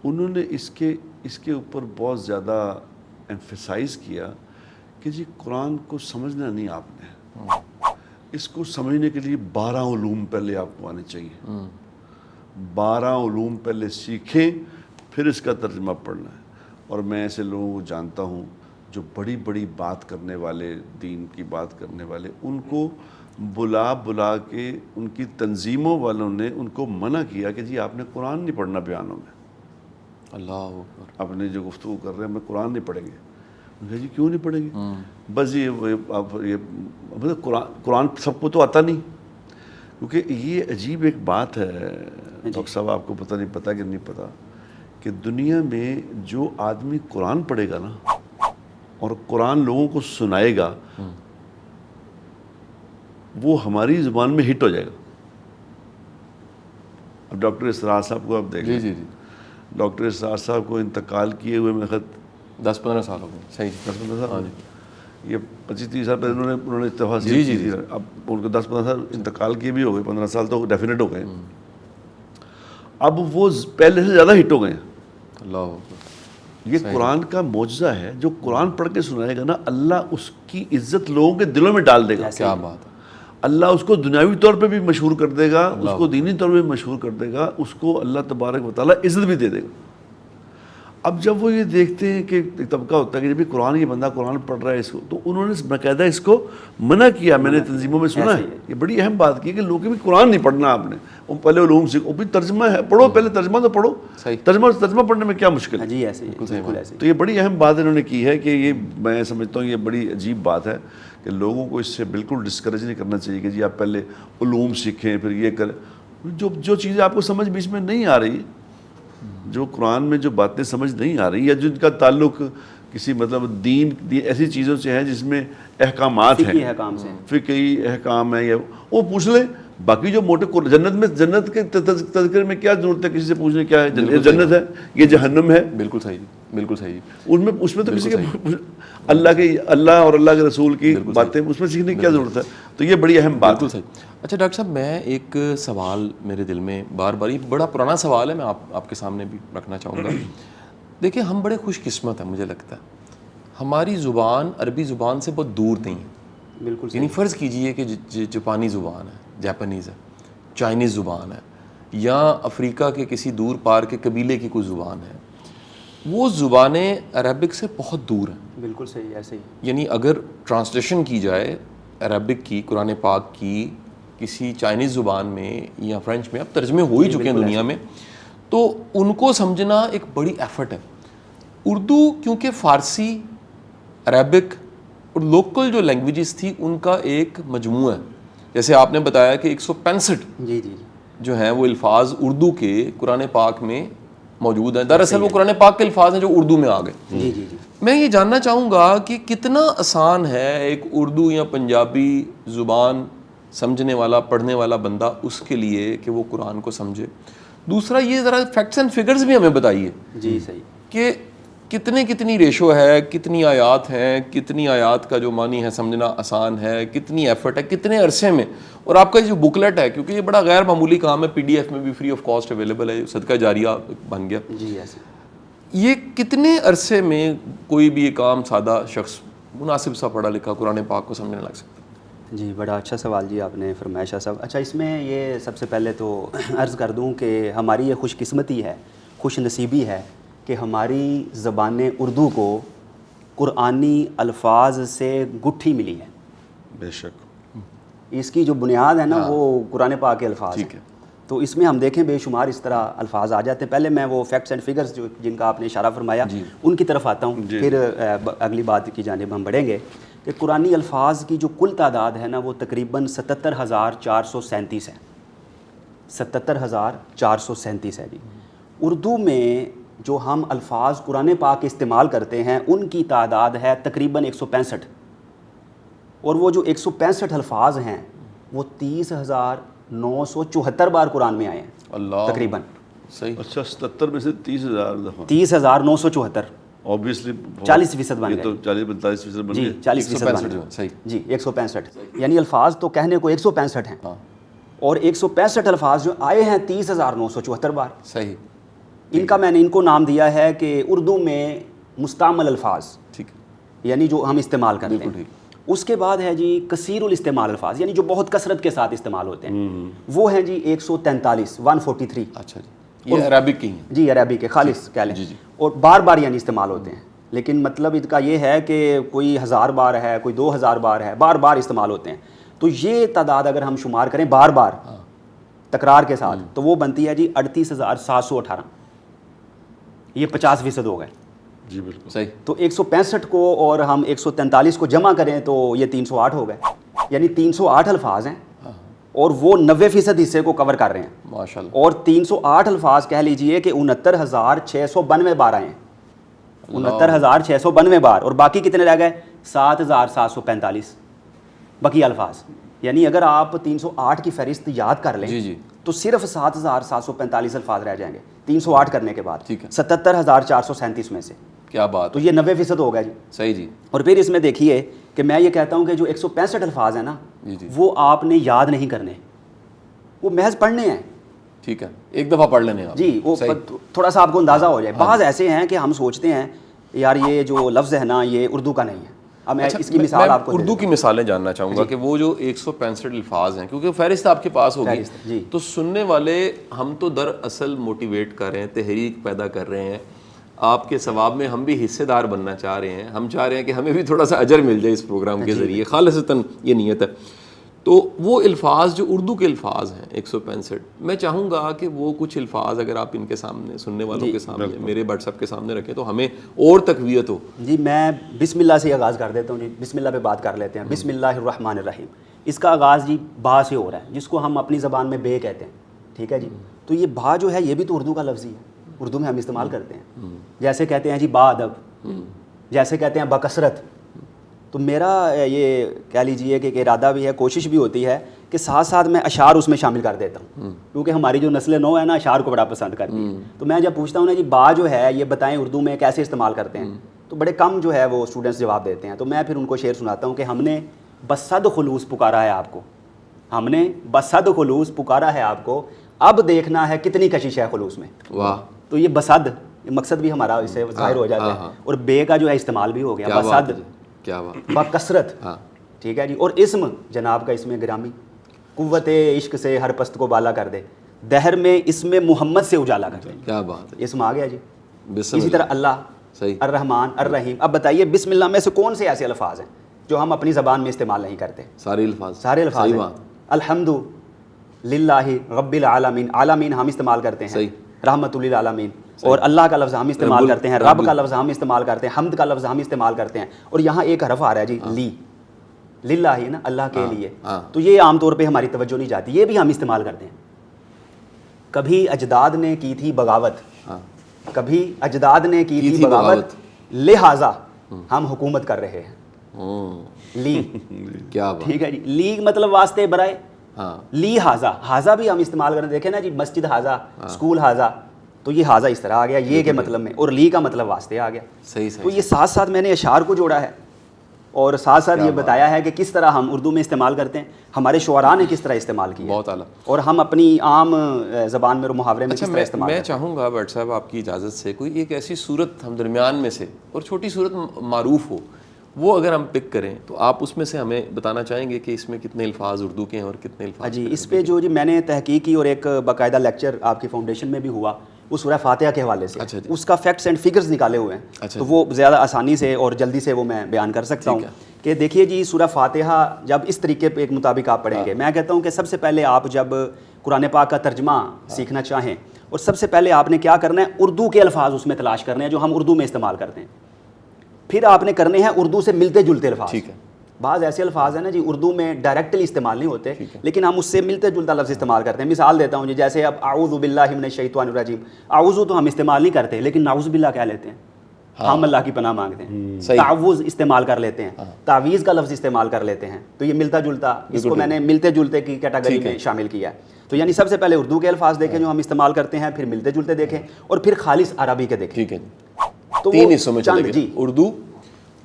انہوں نے اس کے اوپر بہت زیادہ ایمفیسائز کیا کہ جی قرآن کو سمجھنا نہیں آپ نے، اس کو سمجھنے کے لیے 12 علوم پہلے آپ کو آنے چاہیے، 12 علوم پہلے سیکھیں پھر اس کا ترجمہ پڑھنا ہے۔ اور میں ایسے لوگوں کو جانتا ہوں جو بڑی بڑی بات کرنے والے، دین کی بات کرنے والے، ان کو بلا کے ان کی تنظیموں والوں نے ان کو منع کیا کہ جی آپ نے قرآن نہیں پڑھنا بیانوں میں،
اللہ اکبر،
اپنے جو گفتگو کر رہے ہیں ہمیں قرآن نہیں پڑھیں گے۔ جی کیوں نہیں پڑھیں گے؟ بس یہ مطلب قرآن سب کو تو آتا نہیں، کیونکہ یہ عجیب ایک بات ہے ڈاکٹر صاحب، آپ کو پتہ نہیں پتہ کہ نہیں پتہ، کہ دنیا میں جو آدمی قرآن پڑھے گا نا اور قرآن لوگوں کو سنائے گا، وہ ہماری زبان میں ہٹ ہو جائے گا۔ اب ڈاکٹر اسرار صاحب کو آپ دیکھیں،
جی
ڈاکٹر اسرار صاحب کو انتقال کیے ہوئے میں خط
10-15 سال ہو گئے، صحیح
10-15 سال، یہ 25-30 سال پہلے انہوں نے استعفیٰ کی تھی، اب ان کو 10-15 سال انتقال کیے بھی ہو گئے، 15 سال تو ڈیفینیٹ ہو گئے، اب وہ پہلے سے زیادہ ہٹ ہو گئے ہیں۔
اللہ اکبر،
یہ قرآن کا معجزہ ہے، جو قرآن پڑھ کے سنائے گا نا، اللہ اس کی عزت لوگوں کے دلوں میں ڈال دے گا۔
کیا بات ہے،
اللہ اس کو دنیاوی طور پہ بھی مشہور کر دے گا، اس کو دینی طور پہ بھی مشہور کر دے گا، اس کو اللہ تبارک و تعالیٰ عزت بھی دے دے گا۔ اب جب وہ یہ دیکھتے ہیں کہ ایک طبقہ ہوتا ہے کہ جب قرآن، یہ بندہ قرآن پڑھ رہا ہے، اس کو تو انہوں نے باقاعدہ اس کو منع کیا۔ میں نے تنظیموں میں سنا ہے، یہ بڑی اہم بات کی کہ لوگوں بھی قرآن نہیں پڑھنا آپ نے، وہ پہلے علوم سیکھو، بھی ترجمہ ہے پڑھو، پہلے ترجمہ تو پڑھو، ترجمہ پڑھنے میں کیا مشکل ہے؟
جی ایسے ہی، بالکل ایسے ہی۔
تو یہ بڑی اہم بات انہوں نے کی ہے کہ یہ میں سمجھتا ہوں یہ بڑی عجیب بات ہے کہ لوگوں کو اس سے بالکل ڈسکریج نہیں کرنا چاہیے کہ جی آپ پہلے علوم سیکھیں پھر یہ کریں۔ جو چیزیں آپ کو سمجھ بیچ میں نہیں آ رہی، جو قرآن میں جو باتیں سمجھ نہیں آ رہی، یا جن کا تعلق کسی مطلب دین ایسی چیزوں سے ہے جس میں احکامات ہیں، فقہی احکام ہے، یا وہ پوچھ لیں۔ باقی جو موٹے جنت کے تذکرے میں کیا ضرورت ہے کسی سے پوچھنے کیا ہے؟ جنت ہے، یہ جہنم ہے،
بالکل صحیح، بالکل صحیح،
اس میں تو کسی کے اللہ اور اللہ کے رسول کی باتیں اس میں سیکھنے کی کیا ضرورت ہے؟ تو یہ بڑی اہم بات ہے۔
اچھا ڈاکٹر صاحب، میں ایک سوال میرے دل میں بار بار، یہ بڑا پرانا سوال ہے، میں آپ کے سامنے بھی رکھنا چاہوں گا۔ دیکھیں ہم بڑے خوش قسمت ہیں، مجھے لگتا ہے ہماری زبان عربی زبان سے بہت دور نہیں ہے،
بالکل،
یعنی فرض کیجئے کہ جاپانی زبان ہے، جاپنیز ہے، چائنیز زبان ہے، یا افریقہ کے کسی دور پار کے قبیلے کی کوئی زبان ہے، وہ زبانیں عربک سے بہت دور ہیں۔
بالکل صحیح، ایسے ہی۔
یعنی اگر ٹرانسلیشن کی جائے عربک کی، قرآن پاک کی، کسی چائنیز زبان میں یا فرینچ میں، اب ترجمے ہو ہی چکے ہیں دنیا میں، تو ان کو سمجھنا ایک بڑی ایفرٹ ہے۔ اردو کیونکہ فارسی، عربک اور لوکل جو لینگویجز تھی ان کا ایک مجموعہ ہے، جیسے آپ نے بتایا کہ 165 جو ہیں وہ الفاظ اردو کے قرآن پاک میں موجود ہیں، دراصل وہ قرآن پاک کے الفاظ ہیں جو اردو میں آ گئے۔ میں یہ جاننا چاہوں گا کہ کتنا آسان ہے ایک اردو یا پنجابی زبان سمجھنے والا، پڑھنے والا بندہ اس کے لیے کہ وہ قرآن کو سمجھے۔ دوسرا یہ ذرا فیکٹس اینڈ فگرز بھی ہمیں بتائیے،
جی صحیح،
کہ کتنی ریشو ہے، کتنی آیات ہیں، کتنی آیات کا جو معنی ہے سمجھنا آسان ہے، کتنی ایفرٹ ہے، کتنے عرصے میں، اور آپ کا جو بکلیٹ ہے، کیونکہ یہ بڑا غیر معمولی کام ہے، PDF میں بھی فری آف کاسٹ اویلیبل ہے، صدقہ جاریہ بن گیا،
جی ایسے،
یہ کتنے عرصے میں کوئی بھی ایک عام سادہ شخص مناسب سا پڑھا لکھا قرآن پاک کو سمجھنے لگ سکتا ہے؟
جی بڑا اچھا سوال جی آپ نے فرمایا شاہ صاحب۔ اچھا، اس میں یہ سب سے پہلے تو عرض کر دوں کہ ہماری یہ خوش قسمتی ہے، خوش نصیبی ہے کہ ہماری زبان اردو کو قرآنی الفاظ سے گٹھی ملی ہے۔
بے شک
اس کی جو بنیاد ہے نا وہ قرآن پاک کے الفاظ ہیں، تو اس میں ہم دیکھیں بے شمار اس طرح الفاظ آ جاتے ہیں۔ پہلے میں وہ فیکٹس اینڈ فگرز جو جن کا آپ نے اشارہ فرمایا ان کی طرف آتا ہوں، پھر اگلی بات کی جانب ہم بڑھیں گے کہ قرآنی الفاظ کی جو کل تعداد ہے نا وہ تقریباً 77,437 ہے، 77,437 ہے جی۔ اردو میں جو ہم الفاظ قرآن پاک استعمال کرتے ہیں ان کی تعداد ہے تقریباً 165، اور وہ جو 165 الفاظ ہیں وہ 30,974 بار قرآن میں آئے ہیں
اللہ
تقریباً۔
صحیح،
اچھا 77 میں سے 30,000 دفعہ،
30,974،
اوبیسلی
40% بن گئے،
تو 40-45% بن
جی
گئے۔
40% بن گئے،
صحیح
جی 165، یعنی الفاظ تو کہنے کو 165 ہیں، اور 165 الفاظ جو آئے ہیں 30,974 بار۔
صحیح،
ان کا میں نے ان کو نام دیا ہے کہ اردو میں مستعمل الفاظ،
ٹھیک،
یعنی جو ہم استعمال کرتے
بالکل
ہیں. اس کے بعد ہے جی کثیر الاستعمال الفاظ، یعنی جو بہت کثرت کے ساتھ استعمال ہوتے ہیں، وہ ہیں جی 143 143.
اچھا جی، یہ عربک کی ہیں.
جی عربی کے خالص کہہ لیں.
جی جی.
اور بار بار یعنی استعمال ہوتے ہیں، لیکن مطلب اس کا یہ ہے کہ کوئی 1000 بار ہے، کوئی 2000 بار ہے، بار بار استعمال ہوتے ہیں. تو یہ تعداد اگر ہم شمار کریں بار بار تکرار کے ساتھ تو وہ بنتی ہے جی 38,718. یہ 50% ہو گئے.
جی بالکل
صحیح.
تو 165 کو اور ہم 143 کو جمع کریں تو یہ 308 ہو گئے. یعنی 308 الفاظ ہیں اور وہ 90% حصے کو کور کر رہے ہیں.
ماشاء اللہ.
اور 308 الفاظ کہہ لیجئے کہ 69,692 بار آئے ہیں. 69,692 بار. اور باقی کتنے رہ گئے؟ 7,745 بقیہ الفاظ. یعنی اگر آپ 308 کی فہرست یاد کر لیں
جی جی
تو صرف 7,745 الفاظ رہ جائیں گے 308 کرنے کے بعد.
ٹھیک ہے.
77,437 میں سے.
کیا بات
تو
ہے.
یہ 90% ہو گیا جی.
صحیح جی.
اور پھر اس میں دیکھیے کہ میں یہ کہتا ہوں کہ جو 165 الفاظ ہیں نا
جی جی.
وہ آپ نے یاد نہیں کرنے، وہ محض پڑھنے ہیں.
ٹھیک ہے، ایک دفعہ پڑھ لینے آپ.
جی وہ
صحیح.
تھوڑا سا آپ کو اندازہ ہو جائے. بعض ایسے ہیں کہ ہم سوچتے ہیں یار یہ جو لفظ ہے نا یہ اردو کا نہیں ہے. اب میں اس کی مثال آپ کو
اردو کی مثالیں جاننا چاہوں گا کہ وہ جو 165 الفاظ ہیں، کیونکہ فہرست آپ کے پاس ہوگی
جی.
تو سننے والے ہم تو دراصل موٹیویٹ کر رہے ہیں، تحریک پیدا کر رہے ہیں. آپ کے ثواب میں ہم بھی حصے دار بننا چاہ رہے ہیں. ہم چاہ رہے ہیں کہ ہمیں بھی تھوڑا سا اجر مل جائے اس پروگرام کے ذریعے. خالصتاً یہ نیت ہے. تو وہ الفاظ جو اردو کے الفاظ ہیں 165، میں چاہوں گا کہ وہ کچھ الفاظ اگر آپ ان کے سامنے سننے والوں کے سامنے میرے واٹس ایپ کے سامنے رکھیں تو ہمیں اور تقویت ہو.
جی میں بسم اللہ سے آغاز کر دیتا ہوں. جی بسم اللہ پہ بات کر لیتے ہیں. بسم اللہ الرحمن الرحیم. اس کا آغاز جی با سے ہو رہا ہے، جس کو ہم اپنی زبان میں بے کہتے ہیں. ٹھیک ہے جی. تو یہ با جو ہے یہ بھی تو اردو کا لفظ ہی ہے، اردو میں ہم استعمال کرتے ہیں. جیسے کہتے ہیں جی با ادب، جیسے کہتے ہیں بکثرت. تو میرا یہ کہہ لیجئے کہ ارادہ بھی ہے، کوشش بھی ہوتی ہے کہ ساتھ ساتھ میں اشعار اس میں شامل کر دیتا ہوں، کیونکہ ہماری جو نسل نو ہے نا اشعار کو بڑا پسند کرتی ہے. تو میں جب پوچھتا ہوں نا جی با جو ہے یہ بتائیں اردو میں کیسے استعمال کرتے ہیں، تو بڑے کم جو ہے وہ اسٹوڈنٹس جواب دیتے ہیں. تو میں پھر ان کو شعر سناتا ہوں کہ ہم نے بصد خلوص پکارا ہے آپ کو، ہم نے بصد خلوص پکارا ہے آپ کو، اب دیکھنا ہے کتنی کشش ہے خلوص میں.
واہ.
تو یہ بصد مقصد بھی ہمارا اس سے ظاہر ہو جاتا ہے. اور بے کا جو ہے استعمال بھی ہو گیا. بصد،
کیا بات.
بکثرت.
ہاں
ٹھیک ہے جی. اور اسم جناب کا اسم گرامی، قوت عشق سے ہر پست کو بالا کر دے، دہر میں اسم محمد سے اجالا کر دے.
کیا بات ہے.
اسم آ گیا جی.
بسم
اسی طرح اللہ،
صحیح.
الرحمن الرحیم. اب بتائیے بسم اللہ میں سے کون سے ایسے الفاظ ہیں جو ہم اپنی زبان میں استعمال نہیں کرتے؟
سارے الفاظ.
سارے الفاظ ہیں. الحمد للہ رب العالمین، عالمین ہم استعمال کرتے ہیں.
صحیح.
رحمت للعالمین. اور اللہ کا لفظ ہم استعمال کرتے ہیں، رب کا لفظ ہم استعمال کرتے ہیں، حمد کا لفظ ہم استعمال کرتے ہیں. اور یہاں ایک حرف آ رہا ہے جی لی، للہ ہی نا، اللہ کے لیے. تو یہ عام طور پہ ہماری توجہ نہیں جاتی، یہ بھی ہم استعمال کرتے ہیں. کبھی اجداد نے کی تھی بغاوت، کبھی اجداد نے کی تھی بغاوت، لہٰذا ہم حکومت کر رہے ہیں. لی.
کیا بات.
ٹھیک ہے جی. لی مطلب واسطے برائے. لی حاضہ، حاضہ بھی ہم استعمال کرتے. دیکھیں نا جی مسجد حاضہ، اسکول حاضہ، تو یہ حاضہ اس طرح آ گیا یہ کے مطلب میں، اور لی کا مطلب واسطے آ گیا.
صحیح.
تو یہ ساتھ ساتھ میں نے اشعار کو جوڑا ہے اور ساتھ ساتھ یہ بتایا ہے کہ کس طرح ہم اردو میں استعمال کرتے ہیں، ہمارے شعراء نے کس طرح استعمال کیا.
بہت اعلیٰ.
اور ہم اپنی عام زبان میں اور محاورے میں کس طرح استعمال
میں چاہوں گا بٹ صاحب آپ کی اجازت سے کوئی ایک ایسی صورت ہم درمیان میں سے اور چھوٹی صورت معروف ہو، وہ اگر ہم پک کریں تو آپ اس میں سے ہمیں بتانا چاہیں گے کہ اس میں کتنے الفاظ اردو کے ہیں اور کتنے الفاظ.
جی اس پہ جو جی میں نے تحقیق کی اور ایک باقاعدہ لیکچر آپ کی فاؤنڈیشن میں بھی ہوا، وہ سورہ فاتحہ کے حوالے سے.
اچھا جی.
اس کا فیکٹس اینڈ فگرز نکالے ہوئے ہیں.
اچھا.
تو وہ زیادہ آسانی سے اور جلدی سے وہ میں بیان کر سکتا ہوں کہ دیکھیے جی سورہ فاتحہ جب اس طریقے پہ ایک مطابق آپ پڑھیں گے، میں کہتا ہوں کہ سب سے پہلے آپ جب قرآن پاک کا ترجمہ سیکھنا چاہیں اور سب سے پہلے آپ نے کیا کرنا ہے، اردو کے الفاظ اس میں تلاش کرنے ہیں جو ہم اردو میں استعمال کرتے ہیں. پھر آپ نے کرنے ہیں اردو سے ملتے جلتے الفاظ.
ٹھیک ہے.
بعض ایسے الفاظ ہیں نا جی اردو میں ڈائریکٹلی استعمال نہیں ہوتے لیکن ہم اس سے ملتے جلتا لفظ استعمال کرتے ہیں. مثال دیتا ہوں جی، جیسے اب اعوذ باللہ من الشیطان الرجیم، اعوذ تو ہم استعمال نہیں کرتے لیکن نعوذ باللہ کہہ لیتے ہیں. ہم اللہ کی پناہ مانگتے ہیں. تعوذ استعمال کر لیتے ہیں، تعویذ کا لفظ استعمال کر لیتے ہیں. تو یہ ملتا جلتا، اس کو میں نے ملتے جلتے کی کیٹیگری میں شامل کیا ہے. تو یعنی سب سے پہلے اردو کے الفاظ دیکھیں جو ہم استعمال کرتے ہیں، پھر ملتے جلتے دیکھیں، اور پھر خالص عربی کے دیکھیں.
ٹھیک ہے.
تو
تین حصوں میں چلیں گے.
جی
اردو،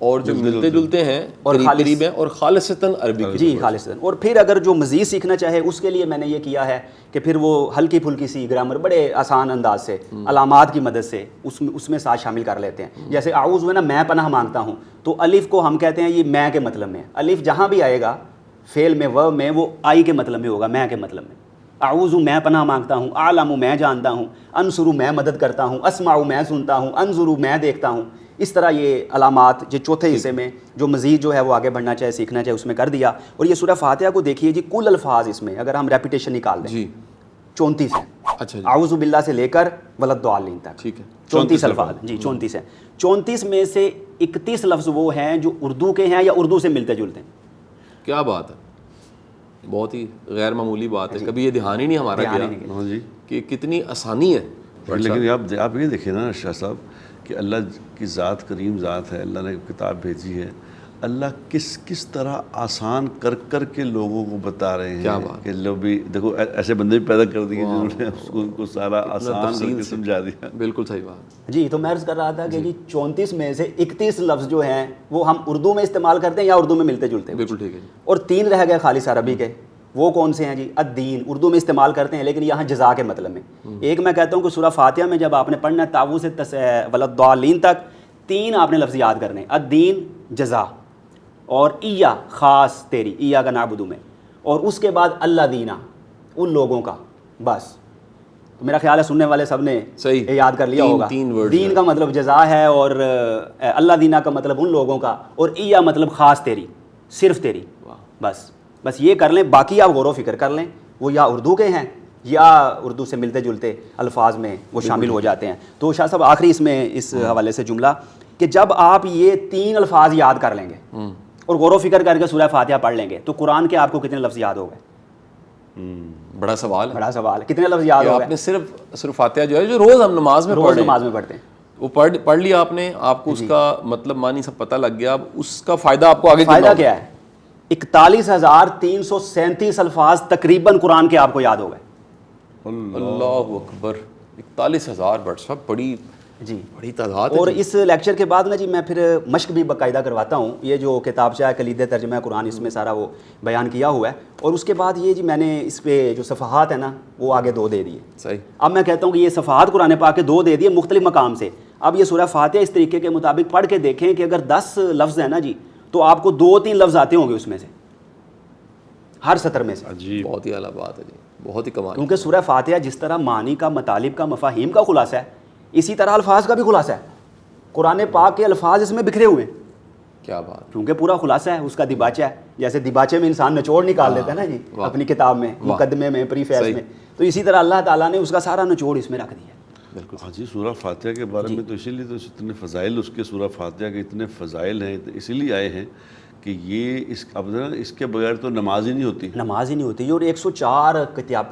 اور جو ملتے جلتے ہیں اور قریب ہیں اور خالصتاً عربی کی.
جی خالصتاً. اور پھر اگر جو مزید سیکھنا چاہے اس کے لیے میں نے یہ کیا ہے کہ پھر وہ ہلکی پھلکی سی گرامر بڑے آسان انداز سے علامات کی مدد سے اس میں ساتھ شامل کر لیتے ہیں. جیسے اعوذ میں نا میں پناہ مانگتا ہوں, تو الف کو ہم کہتے ہیں یہ میں کے مطلب میں. الف جہاں بھی آئے گا فعل میں ورب میں وہ آئی کے مطلب میں ہوگا, میں کے مطلب میں. اعوذ میں پناہ مانگتا ہوں, اعلم میں جانتا ہوں, انصر میں مدد کرتا ہوں, اسمع میں سنتا ہوں, انظر میں دیکھتا ہوں. اس طرح یہ علامات جو چوتھے حصے میں جو مزید جو ہے وہ آگے بڑھنا چاہے سیکھنا چاہے اس میں کر دیا. اور یہ سورہ فاتحہ کو دیکھیے جی, کل الفاظ اس میں اگر ہم ریپیٹیشن نکال دیں 34 ہیں.
اچھا جی.
اعوذ باللہ سے لے کر ولضالین تک
ٹھیک ہے,
34 الفاظ. جی 34 ہیں. 34 میں سے 31 لفظ وہ ہیں جو اردو کے ہیں یا اردو سے ملتے جلتے ہیں.
کیا بات ہے, بہت ہی غیر معمولی بات ہے. کبھی یہ دھیان ہی نہیں ہمارا
ہاں جی
کہ کتنی آسانی ہے.
لیکن آپ یہ دیکھیں نا شاہ صاحب کہ اللہ کی ذات کریم ذات ہے, اللہ نے کتاب بھیجی ہے, اللہ کس طرح آسان کر کر کے لوگوں کو بتا رہے ہیں کہ لوگ بھی دیکھو ایسے بندے بھی پیدا کر دیے جنہوں نے اس کو سارا آسان کر کے سمجھا دیا.
بالکل صحیح بات.
جی تو میں عرض کر رہا تھا کہ جی 34 میں سے 31 لفظ جو ہیں وہ ہم اردو میں استعمال کرتے ہیں یا اردو میں ملتے جلتے ہیں.
بالکل ٹھیک ہے.
اور 3 رہ گئے خالص عربی کے. وہ کون سے ہیں جی؟ الدین اردو میں استعمال کرتے ہیں لیکن یہاں جزا کے مطلب میں. ایک میں کہتا ہوں کہ سورہ فاتحہ میں جب آپ نے پڑھنا ہے تعوذ سے ولضالین تک 3 آپ نے لفظ یاد کرنے ہیں. الدین جزا, اور ایا خاص تیری, ایا کا نعبدو میں, اور اس کے بعد اللہ دینا ان لوگوں کا. بس تو میرا خیال ہے سننے والے سب نے یہ یاد کر لیا ہوگا. دین کا مطلب جزا ہے اور اللہ دینا کا مطلب ان لوگوں کا, اور ایا مطلب خاص تیری, صرف تیری. بس یہ کر لیں, باقی آپ غور و فکر کر لیں. وہ یا اردو کے ہیں یا اردو سے ملتے جلتے الفاظ میں وہ شامل ہو جاتے ہیں. تو شاہ صاحب آخری اس میں اس حوالے سے جملہ کہ جب آپ یہ 3 الفاظ یاد کر لیں گے اور غور و فکر کر کے سورہ فاتحہ پڑھ لیں گے تو قرآن کے آپ کو کتنے لفظ یاد ہو گئے؟
بڑا سوال ہے.
بڑا سوال ہے, کتنے لفظ یاد ہو گئے؟
آپ نے صرف فاتحہ جو ہے جو روز ہم نماز میں
پڑھتے ہیں
وہ پڑھ لیا آپ نے, آپ کو اس کا مطلب معنی سب پتہ لگ گیا. اب اس کا فائدہ آپ کو آگے
فائدہ کیا ہے؟ 41,337 الفاظ تقریباً قرآن کے آپ کو یاد ہو گئے.
اللہ اکبر, 41,000 ورڈ, سب بڑی تعداد.
اور اس لیکچر کے بعد نا جی میں پھر مشق بھی باقاعدہ کرواتا ہوں. یہ جو کتابچہ ہے کلید ترجمہ قرآن, اس میں سارا وہ بیان کیا ہوا ہے. اور اس کے بعد یہ جی میں نے اس پہ جو صفحات ہیں نا وہ آگے 2 دے دیے.
صحیح.
اب میں کہتا ہوں کہ یہ صفحات قرآن پاک کے 2 دے دیے مختلف مقام سے. اب یہ سورہ فاتحہ اس طریقے کے مطابق پڑھ کے دیکھیں کہ اگر 10 لفظ ہیں نا جی تو آپ کو 2-3 لفظ آتے ہوں گے اس میں سے, ہر سطر میں سے.
بہت ہی اعلیٰ بات ہے جی, بہت ہی کمال.
کیونکہ سورہ فاتحہ جس طرح معنی کا, مطالب کا, مفاہیم کا خلاصہ ہے, اسی طرح الفاظ کا بھی خلاصہ ہے. قرآن پاک کے الفاظ اس میں بکھرے ہوئے ہیں.
کیا بات.
کیونکہ پورا خلاصہ ہے اس کا دیباچہ ہے. جیسے دیباچے میں انسان نچوڑ نکال دیتا ہے نا جی اپنی کتاب میں, مقدمے میں, پری فیض میں, تو اسی طرح اللہ تعالیٰ نے اس کا سارا نچوڑ اس میں رکھ دیا.
بالکل.
ہاں جی, سورہ فاتحہ کے بارے میں تو اسی لیے تو اتنے فضائل اس کے, سورہ فاتحہ کے اتنے فضائل ہیں اسی لیے آئے ہیں کہ یہ اس کے بغیر تو نماز ہی نہیں ہوتی.
اور 104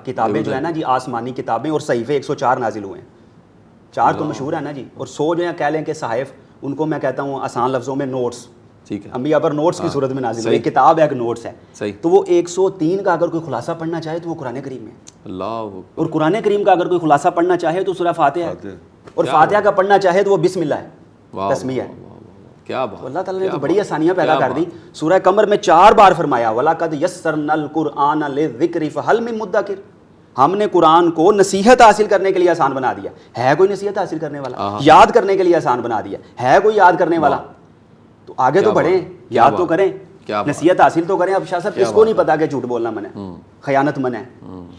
کتابیں جو ہے نا جی آسمانی کتابیں اور صحیفے 104 نازل ہوئے ہیں. 4 تو مشہور ہیں نا جی, اور 100 جو ہے کہہ لیں کہ صحائف, ان کو میں کہتا ہوں آسان لفظوں میں نوٹس. ٹھیک ہے, انبیاء پر نوٹس کی صورت میں نازل ہوئی. کتاب ایک نوٹس ہے. تو وہ 103 کا اگر کوئی خلاصہ پڑھنا چاہے تو وہ قرآن کریم میں.
اللہ.
اور قرآن کریم کا اگر کوئی خلاصہ پڑھنا چاہے تو سورہ فاتحہ ہے, اور فاتحہ کا پڑھنا چاہے تو وہ بسم اللہ ہے, تسمیہ ہے.
کیا بات.
اللہ تعالیٰ نے تو بڑی آسانیاں پیدا کر دی. سورہ قمر میں 4 بار فرمایا وَلَقَدْ يَسَّرْنَا الْقُرْآنَ لِلذِّكْرِ فَهَلْ مِن مُدَّكِرٍ. ہم نے قرآن کو نصیحت حاصل کرنے کے لیے آسان بنا دیا. ہے کوئی نصیحت حاصل کرنے والا؟ یاد کرنے کے لیے آسان بنا دیا. ہے کوئی یاد کرنے والا؟ تو آگے تو بڑھیں, یاد تو کریں, نصیحت حاصل تو کریں. اب شاہ صاحب اس کو نہیں پتا کہ جھوٹ بولنا منع ہے, خیانت منع ہے,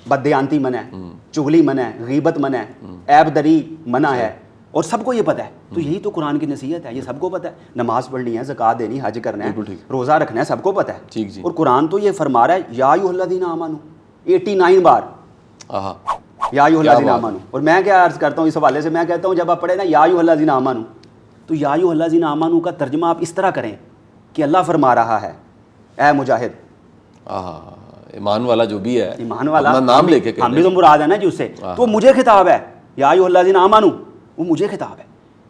بددیانتی منع ہے, چغلی منع ہے, غیبت منع ہے, عیب دری منع ہے, اور سب کو یہ پتہ ہے. تو یہی تو قرآن کی نصیحت ہے, یہ سب کو پتہ ہے. نماز پڑھنی ہے, زکوٰۃ دینی, حج کرنا ہے, روزہ رکھنا ہے, سب کو پتہ ہے. اور قرآن تو یہ فرما رہا ہے یا ایھا الذین آمنوا 89 بار, یا ایھا الذین آمنوا. اور میں کیا عرض کرتا ہوں اس حوالے سے, میں کہتا ہوں جب آپ پڑھیں نا یا ایھا الذین آمنوا, تو یا ایھا الذین آمنوا کا ترجمہ آپ اس طرح کریں کہ اللہ فرما رہا ہے اے مجاہد.
ایمان والا جو بھی ہے,
ایمان والا
اپنا نام لے کے,
ہم بھی تو مراد ہے نا جی اس سے. تو مجھے خطاب ہے یا ایھا الذین آمنوا, وہ مجھے خطاب ہے.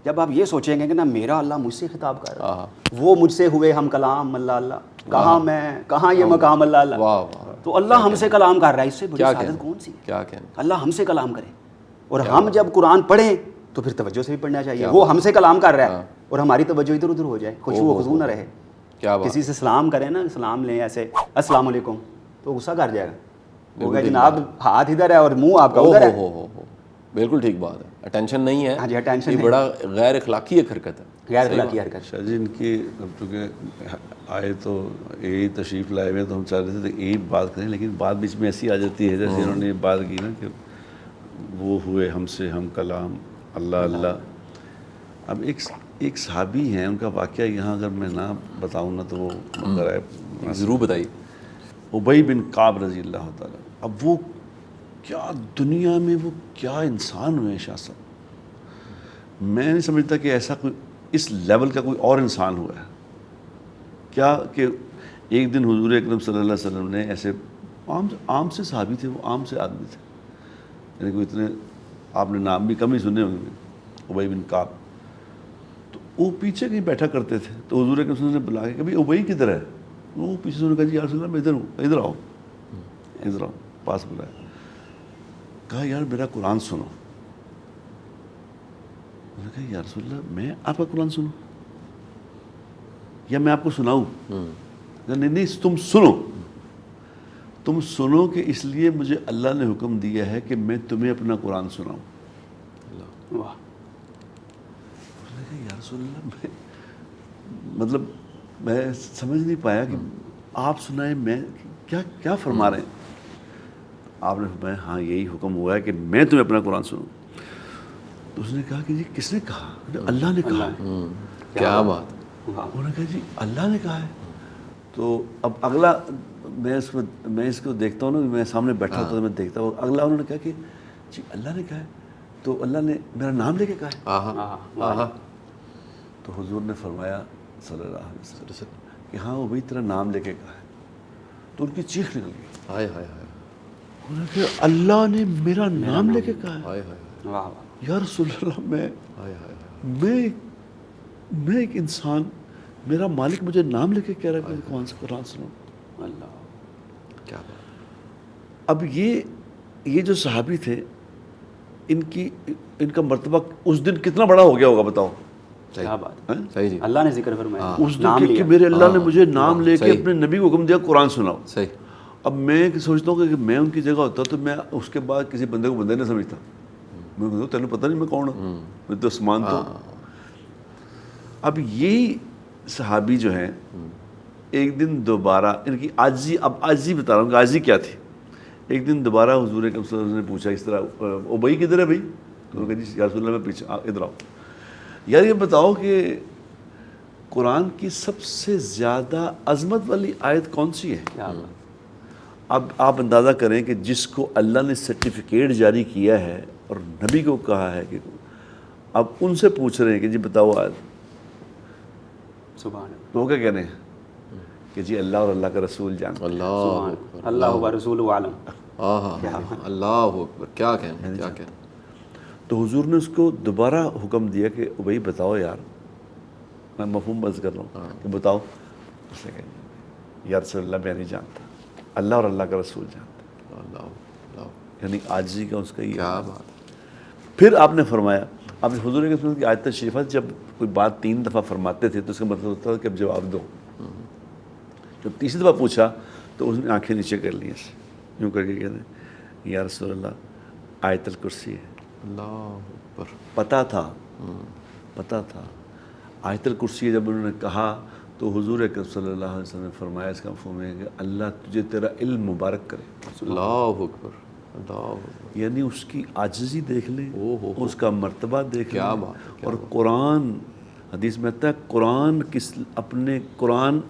جب آپ یہ سوچیں گے کہ نا میرا اللہ مجھ سے خطاب کر رہا ہے, وہ مجھ سے ہوئے ہم کلام اللہ اللہ, کہاں میں, کہاں یہ مقام اللہ اللہ. تو اللہ ہم سے کلام کر رہا ہے, اس سے بڑی سعادت کون سی ہے؟
کیا کہنا.
اللہ ہم سے کلام کرے, اور ہم جب قرآن پڑھیں تو پھر توجہ سے بھی پڑھنا چاہیے. وہ ہم سے کلام کر رہا ہے, اور ہماری توجہ ادھر ادھر ہو جائے, خشوع و خضوع نہ رہے.
کیا بات.
کسی سے سلام کریں نا, سلام لیں ایسے السلام علیکم, تو غصہ کر جائے گا, وہ کہ جناب ہاتھ ادھر ہے اور منہ آپ کا ادھر ہے.
ہو بالکل ٹھیک بات ہے, اٹینشن نہیں ہے.
ہاں جی, اٹینشن
یہ بڑا غیر اخلاقی ایک حرکت ہے.
غیر اخلاقی حرکت.
شاہ جی ان کی چونکہ آئے تو یہی تشریف لائے ہوئے, تو ہم چاہ رہے تھے تو یہی بات کریں, لیکن بات بیچ میں ایسی آ جاتی ہے جیسے انہوں نے بات کی نا کہ وہ ہوئے ہم سے ہم کلام اللہ اللہ. اب ایک صحابی ہیں, ان کا واقعہ یہاں اگر میں نہ بتاؤں نا تو وہ مگر ہے,
ضرور بتائیے.
ابی بن کعب رضی اللہ تعالیٰ. اب وہ کیا دنیا میں وہ کیا انسان ہوئے ہیں شاہ صاحب, میں نہیں سمجھتا کہ ایسا کوئی اس لیول کا کوئی اور انسان ہوا ہے. کیا کہ ایک دن حضور اکرم صلی اللہ علیہ وسلم نے ایسے عام سے صحابی تھے, وہ عام سے آدمی تھے, یعنی کوئی اتنے آپ نے نام بھی کم ہی سنے ہوں گے, ابی بن کعب. تو وہ پیچھے کہیں بیٹھا کرتے تھے, تو حضور اکرم صلی اللہ علیہ وسلم نے بلا کے کبھی ابی کدھر ہے, وہ پیچھے سے انہوں نے کہا جی یا رسول اللہ میں ادھر ہوں, ادھر آؤ ادھر آؤ, پاس بلایا, کہا یار میرا قرآن سنو. انہوں نے کہا یا رسول اللہ میں آپ کا قرآن سنوں یا میں آپ کو سناؤں؟ نہیں تم سنو کہ اس لیے مجھے اللہ نے حکم دیا ہے کہ میں تمہیں اپنا قرآن سناؤں.
واہ.
یا رسول اللہ مطلب میں سمجھ نہیں پایا کہ آپ سنائیں, میں کیا فرما رہے ہیں. آپ نے فرمایا ہاں یہی حکم ہوا ہے کہ میں تمہیں اپنا قرآن سنوں. تو اس نے کہا کہ جی کس نے کہا؟ اللہ نے کہا.
کیا بات.
انہوں نے کہا جی اللہ نے کہا ہے. تو اب اگلا میں اس کو دیکھتا ہوں نا, میں سامنے بیٹھا ہوتا تو میں دیکھتا ہوں, اگلا انہوں نے کہا کہ جی اللہ نے کہا ہے, تو اللہ نے میرا نام لے کے کہا ہے. تو حضور نے فرمایا صلی اللہ علیہ وسلم کہ ہاں وہ بھی تیرا نام لے کے کہا ہے. تو ان کی چیخ نکل گئی.
ہائے ہائے ہائے.
انہوں نے کہا اللہ نے میرا نام لے کے کہا ہے.
ہائے ہائے.
واہ.
یا رسول اللہ
ہائے ہائے.
میں ایک انسان, میرا مالک مجھے نام لے کے کہہ رہا ہے کہ کون سا قرآن سنوں.
اللہ.
کیا بات.
اب یہ جو صحابی تھے, ان کا مرتبہ اس دن کتنا بڑا ہو گیا ہوگا بتاؤ.
کیا بات.
صحیح جی.
اللہ نے ذکر فرمایا,
اس دن کہ میرے اللہ نے مجھے نام لے کے اپنے نبی کو حکم دیا قرآن سناؤ.
صحیح.
اب میں سوچتا ہوں کہ میں ان کی جگہ ہوتا تو میں اس کے بعد کسی بندے کو بندے نہیں سمجھتا. میں کہتا ہوں تینوں پتہ نہیں میں کون ہوں, میں تو عثمان تو. اب یہی صحابی جو ہیں ایک دن دوبارہ ان کی عاجزی, اب عاجزی بتا رہا ہوں کہ عاجزی کیا تھی. ایک دن دوبارہ حضور اکرم صلی اللہ علیہ وسلم نے پوچھا اس طرح, ابی کدھر ہے بھائی؟ تو انہوں نے کہا جی یا رسول اللہ میں پیچھے ادھر آؤ. یار یہ بتاؤ کہ قرآن کی سب سے زیادہ عظمت والی آیت کون سی ہے؟ اب آپ اندازہ کریں کہ جس کو اللہ نے سرٹیفکیٹ جاری کیا ہے اور نبی کو کہا ہے کہ اب ان سے پوچھ رہے ہیں کہ جی بتاؤ آیت.
سبحان
تو وہ کیا کہہ رہے ہیں کہ جی اللہ اور اللہ کا رسول جانتے ہیں.
اللہ
اللہ و رسول عالم.
اللہ اکبر. کیا کہنا, کیا کہنا.
تو حضور نے اس کو دوبارہ حکم دیا کہ بھائی بتاؤ یار, میں مفہوم بس کر رہا ہوں کہ بتاؤ. اس نے کہا یا رسول اللہ میں نہیں جانتا, اللہ اور اللہ کا رسول جانتا.
اللہ.
یعنی عاجزی کا اس کا یہ.
کیا بات.
پھر آپ نے فرمایا, آپ نے حضور کی آیت تشریفہ جب کوئی بات 3 دفعہ فرماتے تھے تو اس کا مطلب ہوتا ہے کہ اب جواب دو. جب تیسری دفعہ پوچھا تو اس نے آنکھیں نیچے کر لی, یوں کر کے کہتے ہیں یا رسول اللہ آیت الکرسی ہے.
اللہ اکبر.
پتہ تھا آیت الکرسی. جب انہوں نے کہا تو حضور اکرم صلی اللہ علیہ وسلم نے فرمایا اس کا مفہوم ہے کہ اللہ تجھے تیرا علم مبارک کرے.
اللہ اکبر. اللہ اکبر.
یعنی اس کی عاجزی دیکھ لیں, اس کا مرتبہ دیکھ لیں.
کیا بات.
اور قرآن, حدیث میں آتا ہے اپنے قرآن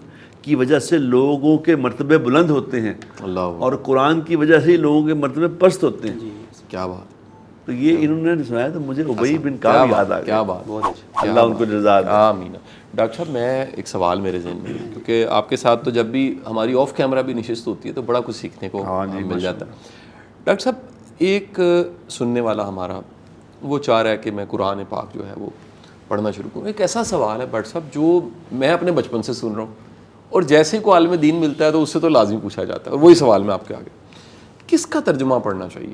کی وجہ سے لوگوں کے مرتبے بلند ہوتے ہیں,
اللہ.
اور قرآن کی وجہ سے ہی لوگوں کے مرتبے پست ہوتے ہیں.
کیا بات.
تو یہ انہوں نے سنایا تو مجھے ابی بن کعب یاد آ گیا.
کیا بات.
بہت اچھا.
اللہ ان کو جزا دے.
آمین. ڈاکٹر صاحب میں ایک سوال میرے ذہن میں, کیونکہ آپ کے ساتھ تو جب بھی ہماری آف کیمرہ بھی نشست ہوتی ہے تو بڑا کچھ سیکھنے کو مل جاتا ہے. ڈاکٹر صاحب ایک سننے والا ہمارا وہ چاہ رہا ہے کہ میں قرآن پاک جو ہے وہ پڑھنا شروع کروں. ایک ایسا سوال ہے ڈاکٹر صاحب جو میں اپنے بچپن سے سن رہا ہوں, اور جیسے کو عالم دین ملتا ہے تو اس سے تو لازمی پوچھا جاتا ہے, اور وہی سوال میں آپ کے آگے, کس کا ترجمہ پڑھنا چاہیے؟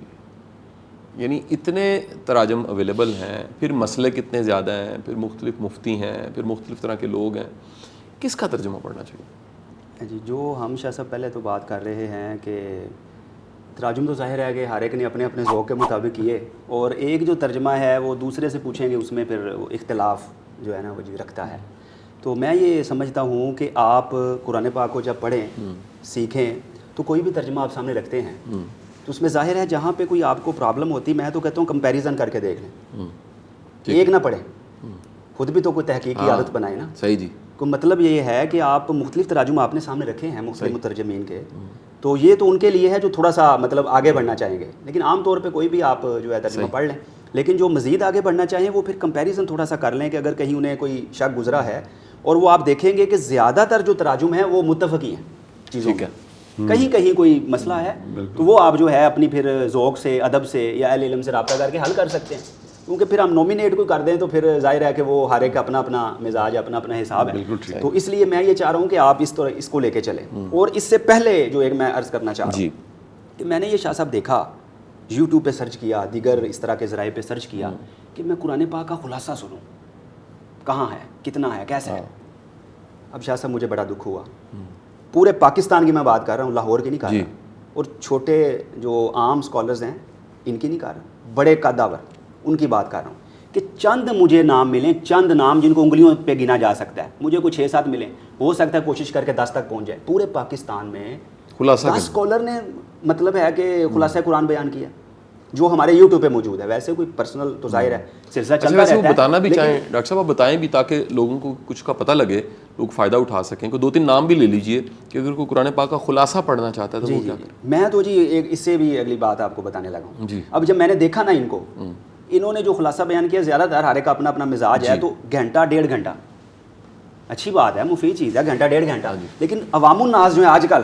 یعنی اتنے تراجم اویلیبل ہیں، پھر مسلک کتنے زیادہ ہیں، پھر مختلف مفتی ہیں، پھر مختلف طرح کے لوگ ہیں، کس کا ترجمہ پڑھنا چاہیے؟
جی جو ہم شاہ صاحب پہلے تو بات کر رہے ہیں کہ تراجم تو ظاہر ہے کہ ہر ایک نے اپنے اپنے ذوق کے مطابق کیے، اور ایک جو ترجمہ ہے وہ دوسرے سے پوچھیں گے، اس میں پھر اختلاف جو ہے نا وہ جی رکھتا ہے. تو میں یہ سمجھتا ہوں کہ آپ قرآن پاک کو جب پڑھیں سیکھیں تو کوئی بھی ترجمہ آپ سامنے رکھتے ہیں تو اس میں ظاہر ہے جہاں پہ کوئی آپ کو پرابلم ہوتی، میں تو کہتا ہوں کمپیریزن کر کے دیکھ لیں، ایک نہ پڑھیں، خود بھی تو کوئی تحقیق کی عادت بنائے نا.
صحیح جی.
کو مطلب یہ ہے کہ آپ مختلف تراجم آپ نے سامنے رکھے ہیں مختلف مترجمین کے، تو یہ تو ان کے لیے ہے جو تھوڑا سا مطلب آگے بڑھنا چاہیں گے، لیکن عام طور پہ کوئی بھی آپ جو ہے ترجمہ پڑھ لیں. لیکن جو مزید آگے بڑھنا چاہیں وہ پھر کمپیریزن تھوڑا سا کر لیں کہ اگر کہیں انہیں کوئی شک گزرا ہے، اور وہ آپ دیکھیں گے کہ زیادہ تر جو تراجم ہیں وہ متفقی ہیں چیزوں کا، کہیں کہیں کوئی مسئلہ ہے تو وہ آپ جو ہے اپنی پھر ذوق سے، ادب سے یا اہل علم سے رابطہ کر کے حل کر سکتے ہیں. کیونکہ پھر ہم نومینیٹ کو کر دیں تو پھر ظاہر ہے کہ وہ ہر ایک اپنا اپنا مزاج، اپنا اپنا حساب ہے. تو اس لیے میں یہ چاہ رہا ہوں کہ آپ اس کو لے کے چلیں. اور اس سے پہلے جو ایک میں عرض کرنا چاہ رہا ہوں کہ میں نے یہ شاہ صاحب دیکھا، یوٹیوب پہ سرچ کیا، دیگر اس طرح کے ذرائع پہ سرچ کیا کہ میں قرآن پاک کا خلاصہ سنوں، کہاں ہے، کتنا ہے، کیسے ہے. اب شاہ صاحب مجھے بڑا دکھ ہوا. پورے پاکستان کی میں بات کر رہا ہوں، لاہور کی نہیں کر رہا، اور چھوٹے جو عام اسکالرز ہیں ان کی نہیں کر رہا، بڑے قداور ان کی بات کر رہا ہوں کہ چند مجھے نام ملیں، چند نام جن کو انگلیوں پہ گنا جا سکتا ہے، مجھے کوئی 6-7 ملیں، ہو سکتا ہے کوشش کر کے 10 تک پہنچ جائے. پورے پاکستان میں 10 اسکالر نے مطلب ہے کہ خلاصہ قرآن بیان کیا جو ہمارے یوٹیوب پہ موجود ہے. ویسے کوئی پرسنل تو ظاہر ہے سلسلہ چلتا رہتا ہے.
وہ بتانا بھی چاہیں ڈاکٹر صاحب، آپ بتائیں بھی تاکہ لوگوں کو کچھ کا پتہ لگے، لوگ فائدہ اٹھا سکیں. کوئی 2-3 نام بھی لے لیجئے کہ اگر کوئی قرآن پاک کا خلاصہ پڑھنا چاہتا ہے تو وہ کیا کرے.
میں تو جی ایک اس سے بھی اگلی بات آپ کو بتانے لگا ہوں. اب جب میں نے دیکھا نا ان کو، انہوں نے جو خلاصہ بیان کیا، زیادہ تر ہر ایک کا اپنا اپنا مزاج ہے، تو گھنٹہ 1.5 گھنٹہ اچھی بات ہے، مفید چیز ہے، گھنٹہ 1.5 گھنٹہ. لیکن عوام الناس جو ہے آج کل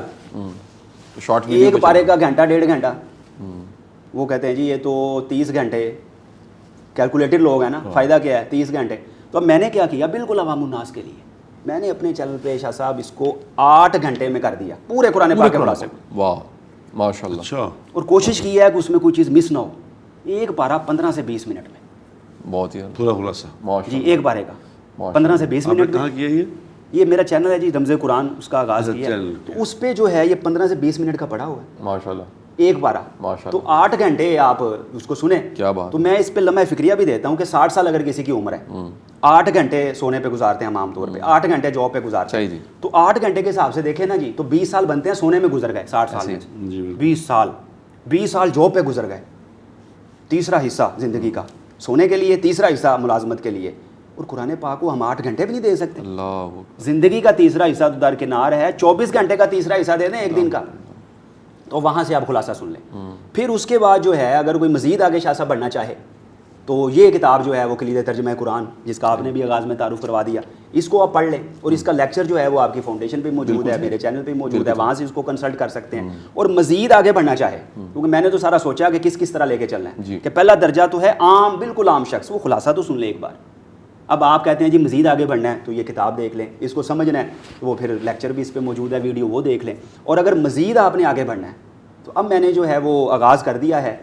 ایک پارے کا گھنٹہ 1.5 گھنٹہ، وہ کہتے ہیں جی یہ تو 30 گھنٹے، کیلکولیٹڈ لوگ ہیں نا، فائدہ کیا ہے 30 گھنٹے. تو اب میں نے کیا کیا، بالکل عوام الناس کے لیے میں نے اپنے چینل پہ شاہ صاحب اس کو 8 گھنٹے میں کر دیا، پورے قرآن پاک کے خلاصے.
واہ ماشاء اللہ.
اور کوشش کی ہے کہ اس میں کوئی چیز مس نہ ہو. ایک پارہ 15 سے 20 منٹ میں،
بہت ہی
پورا خلاصہ
جی ایک پارے کا 15 سے 20 منٹ میں. یہ میرا چینل ہے جی رمز قرآن، اس کا آغاز کیا ہے، تو اس پہ جو ہے یہ 15 سے 20 منٹ کا پڑا ہوا ہے
ماشاء اللہ،
ایک پارہ. تو 8 گھنٹے آپ اس کو سنیں.
کیا بات.
تو میں اس پہ لمحہ فکریہ بھی دیتا ہوں کہ 60 سال اگر کسی کی عمر ہے، 8 گھنٹے سونے پہ گزارتے ہیں ہم عام طور پہ، 8 گھنٹے جاب پہ گزارتے ہیں، تو 8 گھنٹے کے حساب سے دیکھیں نا جی، تو 20 سال بنتے ہیں سونے میں گزر گئے. 60 سال میں 20 سال جاب پہ گزر گئے. تیسرا حصہ زندگی کا سونے کے لیے، تیسرا حصہ ملازمت کے لیے. اور قرآن پاک کو ہم 8 گھنٹے بھی نہیں دے سکتے. زندگی کا تیسرا حصہ تو درکنار ہے، 24 گھنٹے کا تیسرا حصہ دے دیں ایک دن کا، تو وہاں سے آپ خلاصہ سن لیں. پھر اس کے بعد جو ہے اگر کوئی مزید آگے شاہ صاحب بڑھنا چاہے تو یہ کتاب جو ہے وہ کلید ترجمہ قرآن، جس کا آپ نے بھی آغاز میں تعارف کروا دیا، اس کو آپ پڑھ لیں. اور اس کا لیکچر جو ہے وہ آپ کی فاؤنڈیشن پہ موجود ہے، میرے چینل پہ موجود ہے، وہاں سے اس کو کنسلٹ کر سکتے ہیں. اور مزید آگے بڑھنا چاہے، کیونکہ میں نے تو سارا سوچا کہ کس طرح لے کے چلنا ہے، کہ پہلا درجہ تو ہے عام، بالکل عام شخص، وہ خلاصہ تو سن لے ایک بار. اب آپ کہتے ہیں جی مزید آگے بڑھنا ہے تو یہ کتاب دیکھ لیں، اس کو سمجھنا ہے تو وہ پھر لیکچر بھی اس پہ موجود ہے، ویڈیو وہ دیکھ لیں. اور اگر مزید آپ نے آگے بڑھنا ہے تو اب میں نے جو ہے وہ آغاز کر دیا ہے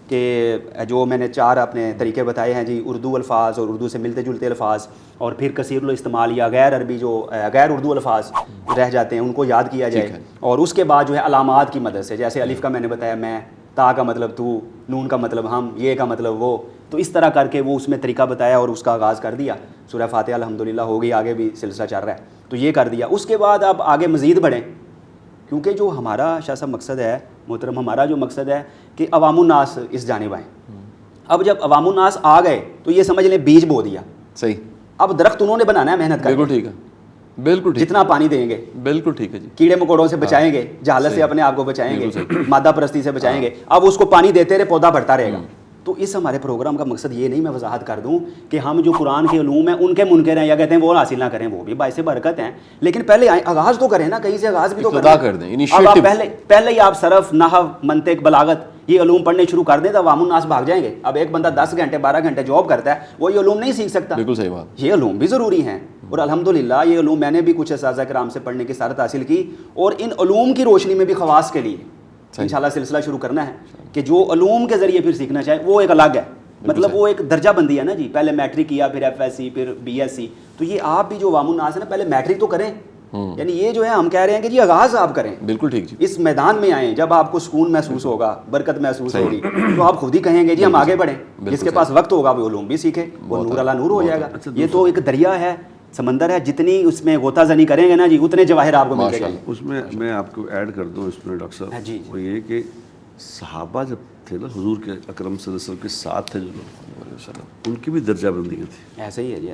کہ جو میں نے 4 اپنے طریقے بتائے ہیں جی، اردو الفاظ اور اردو سے ملتے جلتے الفاظ، اور پھر کثیر الاستعمال یا غیر عربی جو غیر اردو الفاظ رہ جاتے ہیں ان کو یاد کیا جائے. اور اس کے بعد جو ہے علامات کی مدد سے، جیسے الف کا میں نے بتایا میں، تا کا مطلب تو، نون کا مطلب ہم، یہ کا مطلب وہ، تو اس طرح کر کے وہ اس میں طریقہ بتایا اور اس کا آغاز کر دیا. سورہ فاتحہ الحمدللہ ہو گئی، آگے بھی سلسلہ چل رہا ہے تو یہ کر دیا. اس کے بعد آپ آگے مزید بڑھیں، کیونکہ جو ہمارا شاہ صاحب مقصد ہے محترم، ہمارا جو مقصد ہے کہ عوام الناس اس جانب آئیں. اب جب عوام الناس آ گئے تو یہ سمجھ لیں بیج بو دیا.
صحیح.
اب درخت انہوں نے بنانا ہے محنت کر کے.
بالکل ٹھیک ہے، بالکل ٹھیک،
جتنا پانی دیں گے،
بالکل ٹھیک ہے جی.
کیڑے مکوڑوں سے بچائیں گے، جہالت سے اپنے آپ کو بچائیں گے، مادہ پرستی سے بچائیں گے. اب اس کو پانی دیتے رہے، پودا بڑھتا رہے گا. تو اس ہمارے پروگرام کا مقصد یہ نہیں، میں وضاحت کر دوں کہ ہم جو قرآن کے علوم ہیں ان کے منکر ہیں یا کہتے ہیں وہ حاصل نہ کریں، وہ بھی باعث برکت ہیں، لیکن پہلے آغاز تو کریں نا، کہیں سے آغاز بھی تو
کر دیں.
پہلے ہی آپ صرف، نحو، منطق، بلاغت یہ علوم پڑھنے شروع کر دیں تو عوام الناس بھاگ جائیں گے. اب ایک بندہ 10 گھنٹے 12 گھنٹے جاب کرتا ہے، وہ یہ علوم نہیں سیکھ سکتا.
بالکل صحیح بات.
یہ علوم بھی ضروری ہیں، اور الحمدللہ یہ علوم میں نے بھی کچھ اساتذہ کرام سے پڑھنے کی سعادت حاصل کی، اور ان علوم کی روشنی میں بھی خواص کے لیے انشاءاللہ سلسلہ شروع کرنا ہے کہ جو علوم کے ذریعے پھر سیکھنا چاہے وہ ایک الگ ہے, مطلب وہ ایک درجہ بندی ہے نا جی, پہلے میٹرک کیا پھر ایف ایس سی پھر بی ایس سی, تو یہ آپ بھی جو عوام الناس ہے نا پہلے میٹرک تو کریں, یعنی یہ جو ہے ہم کہہ رہے ہیں کہ جی آغاز آپ کریں,
بالکل ٹھیک جی,
اس میدان میں آئیں, جب آپ کو سکون محسوس ہوگا, برکت محسوس ہوگی, تو آپ خود ہی کہیں گے جی ہم آگے بڑھیں. جس کے پاس وقت ہوگا وہ علوم بھی سیکھے, وہ نور علی نور ہو جائے گا. یہ تو ایک دریا ہے, سمندر ہے, جتنی اس میں غوطہ زنی کریں گے نا جی اتنے جواہر آپ کو ملتے گا.
اس میں آپ کو ایڈ کر دوں اس میں ڈاکٹر صاحب,
جی
وہ یہ کہ صحابہ جب تھے نا حضور کے اکرم صلی اللہ علیہ وسلم کے ساتھ تھے جو لوگ, ان کی بھی درجہ بندیاں تھیں.
ایسے ہی ہے جی,